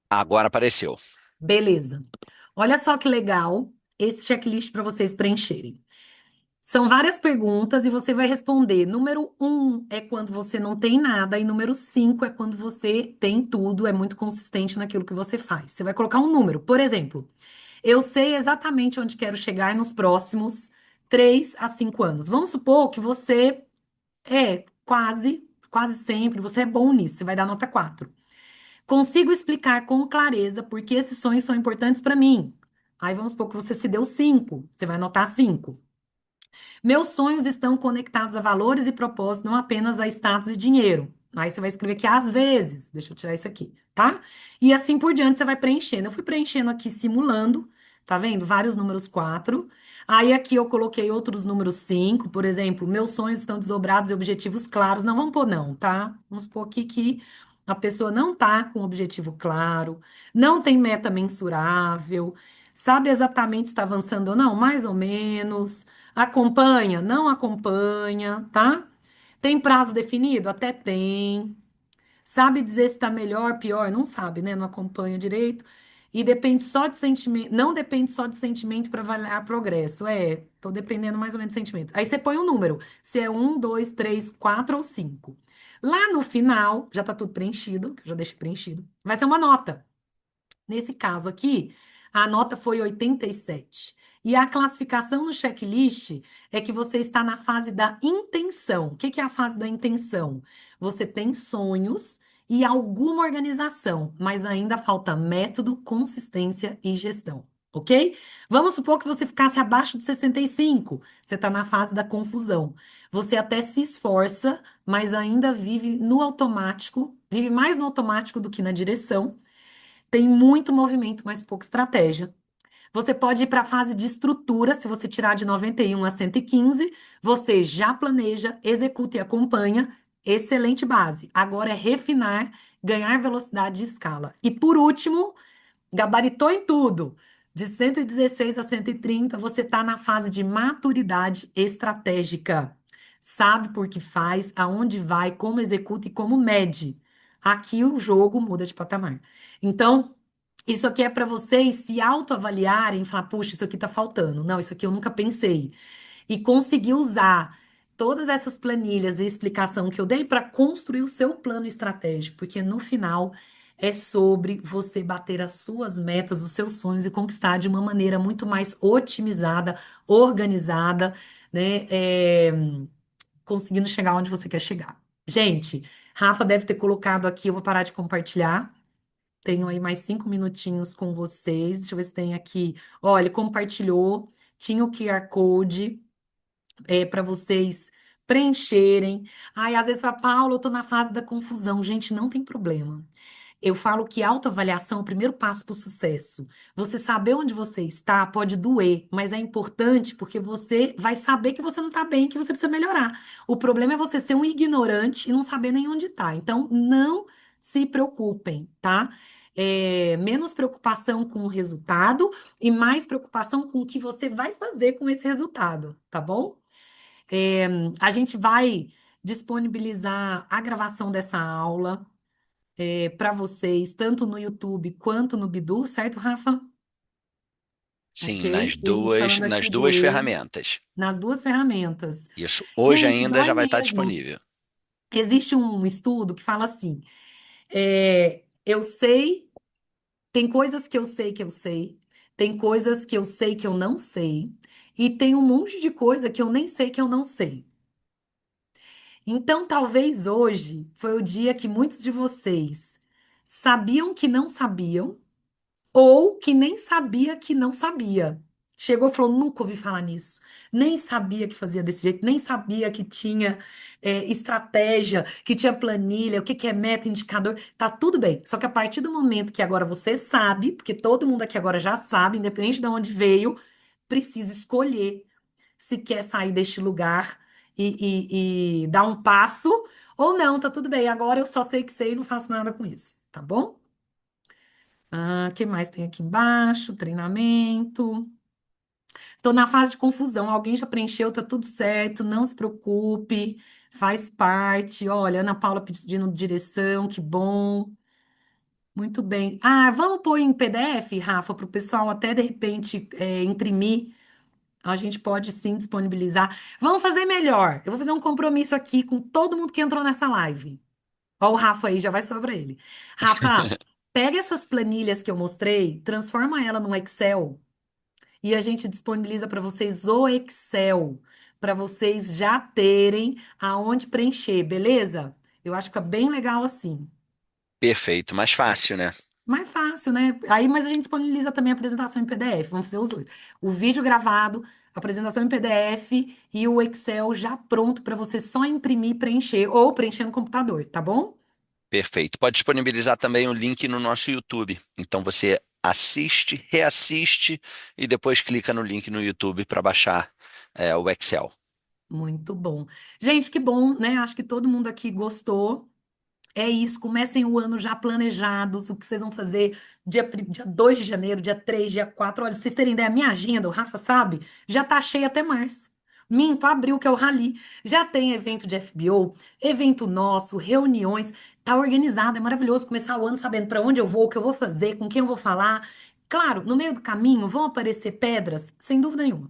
agora apareceu. Beleza. Olha só que legal esse checklist para vocês preencherem. São várias perguntas e você vai responder. Número um é quando você não tem nada, e número 5 é quando você tem tudo, é muito consistente naquilo que você faz. Você vai colocar um número. Por exemplo, eu sei exatamente onde quero chegar nos próximos 3 a 5 anos. Vamos supor que você é quase sempre, você é bom nisso, você vai dar nota 4. Consigo explicar com clareza por que esses sonhos são importantes para mim. Aí vamos supor que você se deu 5, você vai anotar 5. Meus sonhos estão conectados a valores e propósitos, não apenas a status e dinheiro. Aí você vai escrever aqui às vezes. Deixa eu tirar isso aqui, tá? E assim por diante você vai preenchendo. Eu fui preenchendo aqui simulando, tá vendo? Vários números 4. Aí aqui eu coloquei outros números 5, por exemplo, meus sonhos estão desdobrados e objetivos claros. Não vamos pôr não, tá? Vamos pôr aqui que a pessoa não tá com objetivo claro, não tem meta mensurável, sabe exatamente se está avançando ou não, mais ou menos. Acompanha? Não acompanha, tá? Tem prazo definido? Até tem. Sabe dizer se está melhor, pior? Não sabe, né? Não acompanha direito. E depende só de sentimento. Não depende só de sentimento para avaliar progresso. É, tô dependendo mais ou menos de sentimento. Aí você põe um número. Se é um, dois, três, quatro ou cinco. Lá no final, já tá tudo preenchido, que eu já deixei preenchido. Vai ser uma nota. Nesse caso aqui, a nota foi 87. E a classificação no checklist é que você está na fase da intenção. O que que é a fase da intenção? Você tem sonhos e alguma organização, mas ainda falta método, consistência e gestão. Ok? Vamos supor que você ficasse abaixo de 65. Você está na fase da confusão. Você até se esforça, mas ainda vive no automático, vive mais no automático do que na direção. Tem muito movimento, mas pouca estratégia. Você pode ir para a fase de estrutura, se você tirar de 91 a 115, você já planeja, executa e acompanha. Excelente base. Agora é refinar, ganhar velocidade e escala. E por último, gabaritou em tudo. De 116 a 130, você está na fase de maturidade estratégica. Sabe por que faz, aonde vai, como executa e como mede. Aqui o jogo muda de patamar. Então, isso aqui é para vocês se autoavaliarem e falar, puxa, isso aqui está faltando. Não, isso aqui eu nunca pensei. E conseguir usar todas essas planilhas e explicação que eu dei para construir o seu plano estratégico, porque no final é sobre você bater as suas metas, os seus sonhos e conquistar de uma maneira muito mais otimizada, organizada, né? Conseguindo chegar onde você quer chegar. Gente, Rafa deve ter colocado aqui, eu vou parar de compartilhar. Tenho aí mais 5 minutinhos com vocês. Deixa eu ver se tem aqui. Olha, compartilhou. Tinha o QR Code para vocês preencherem. Aí, às vezes, fala, Paulo, eu tô na fase da confusão. Gente, não tem problema. Eu falo que autoavaliação é o primeiro passo para o sucesso. Você saber onde você está pode doer, mas é importante porque você vai saber que você não está bem, que você precisa melhorar. O problema é você ser um ignorante e não saber nem onde está. Então, não se preocupem, tá? Menos preocupação com o resultado e mais preocupação com o que você vai fazer com esse resultado, tá bom? É, a gente vai disponibilizar a gravação dessa aula para vocês, tanto no YouTube quanto no Bidu, certo, Rafa? Sim, Ok? Ele falando nas aqui do duas E, ferramentas. nas duas ferramentas. Isso hoje Gente, ainda dói já vai estar mesmo. disponível. Existe um estudo que fala assim: eu sei, tem coisas que eu sei que eu sei, tem coisas que eu sei que eu não sei, e tem um monte de coisa que eu nem sei que eu não sei. Então, talvez hoje foi o dia que muitos de vocês sabiam que não sabiam, ou que nem sabia que não sabia. Chegou e falou: nunca ouvi falar nisso. Nem sabia que fazia desse jeito, nem sabia que tinha estratégia, que tinha planilha, o que que é meta, indicador. Tá tudo bem. Só que a partir do momento que agora você sabe, porque todo mundo aqui agora já sabe, independente de onde veio, precisa escolher se quer sair deste lugar e dar um passo ou não. Tá tudo bem. Agora eu só sei que sei e não faço nada com isso. Tá bom? Ah, que mais tem aqui embaixo? Treinamento. Tô na fase de confusão. Alguém já preencheu, tá tudo certo. Não se preocupe, faz parte. Olha, Ana Paula pedindo direção, que bom. Muito bem. Ah, vamos pôr em PDF, Rafa, para o pessoal até de repente imprimir. A gente pode sim disponibilizar. Vamos fazer melhor. Eu vou fazer um compromisso aqui com todo mundo que entrou nessa live. Ó, o Rafa aí, já vai sobrar ele. Rafa, pega essas planilhas que eu mostrei, transforma ela num Excel e a gente disponibiliza para vocês o Excel, para vocês já terem aonde preencher, beleza? Eu acho que é bem legal assim. Perfeito, mais fácil, né? Mais fácil, né? Aí, mas a gente disponibiliza também a apresentação em PDF, vamos fazer os dois. O vídeo gravado, a apresentação em PDF e o Excel já pronto para você só imprimir e preencher, ou preencher no computador, tá bom? Perfeito. Pode disponibilizar também o link no nosso YouTube. Então você assiste, reassiste e depois clica no link no YouTube para baixar o Excel. Muito bom. Gente, que bom, né? Acho que todo mundo aqui gostou. É isso, comecem o ano já planejados, o que vocês vão fazer dia 2 de janeiro, dia 3, dia 4. Olha, pra vocês terem ideia, a minha agenda, o Rafa sabe, já tá cheia até março. Minto, abril, que é o Rally. Já tem evento de FBO, evento nosso, reuniões. Tá organizado, é maravilhoso começar o ano sabendo para onde eu vou, o que eu vou fazer, com quem eu vou falar. Claro, no meio do caminho vão aparecer pedras, sem dúvida nenhuma.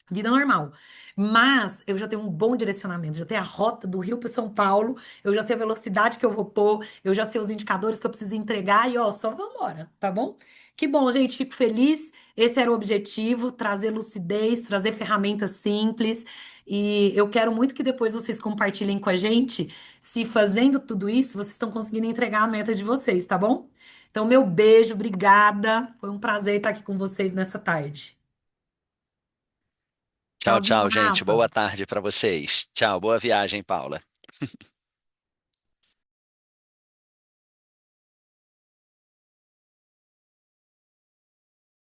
Vida normal. Mas eu já tenho um bom direcionamento, já tenho a rota do Rio para São Paulo, eu já sei a velocidade que eu vou pôr, eu já sei os indicadores que eu preciso entregar e ó, só vambora, tá bom? Que bom, gente, fico feliz. Esse era o objetivo, trazer lucidez, trazer ferramentas simples. E eu quero muito que depois vocês compartilhem com a gente se fazendo tudo isso, vocês estão conseguindo entregar a meta de vocês, tá bom? Então, meu beijo, obrigada. Foi um prazer estar aqui com vocês nessa tarde. Tchau, Tchauzinho, tchau, gente. Rafa. Boa tarde para vocês. Tchau, boa viagem, Paula.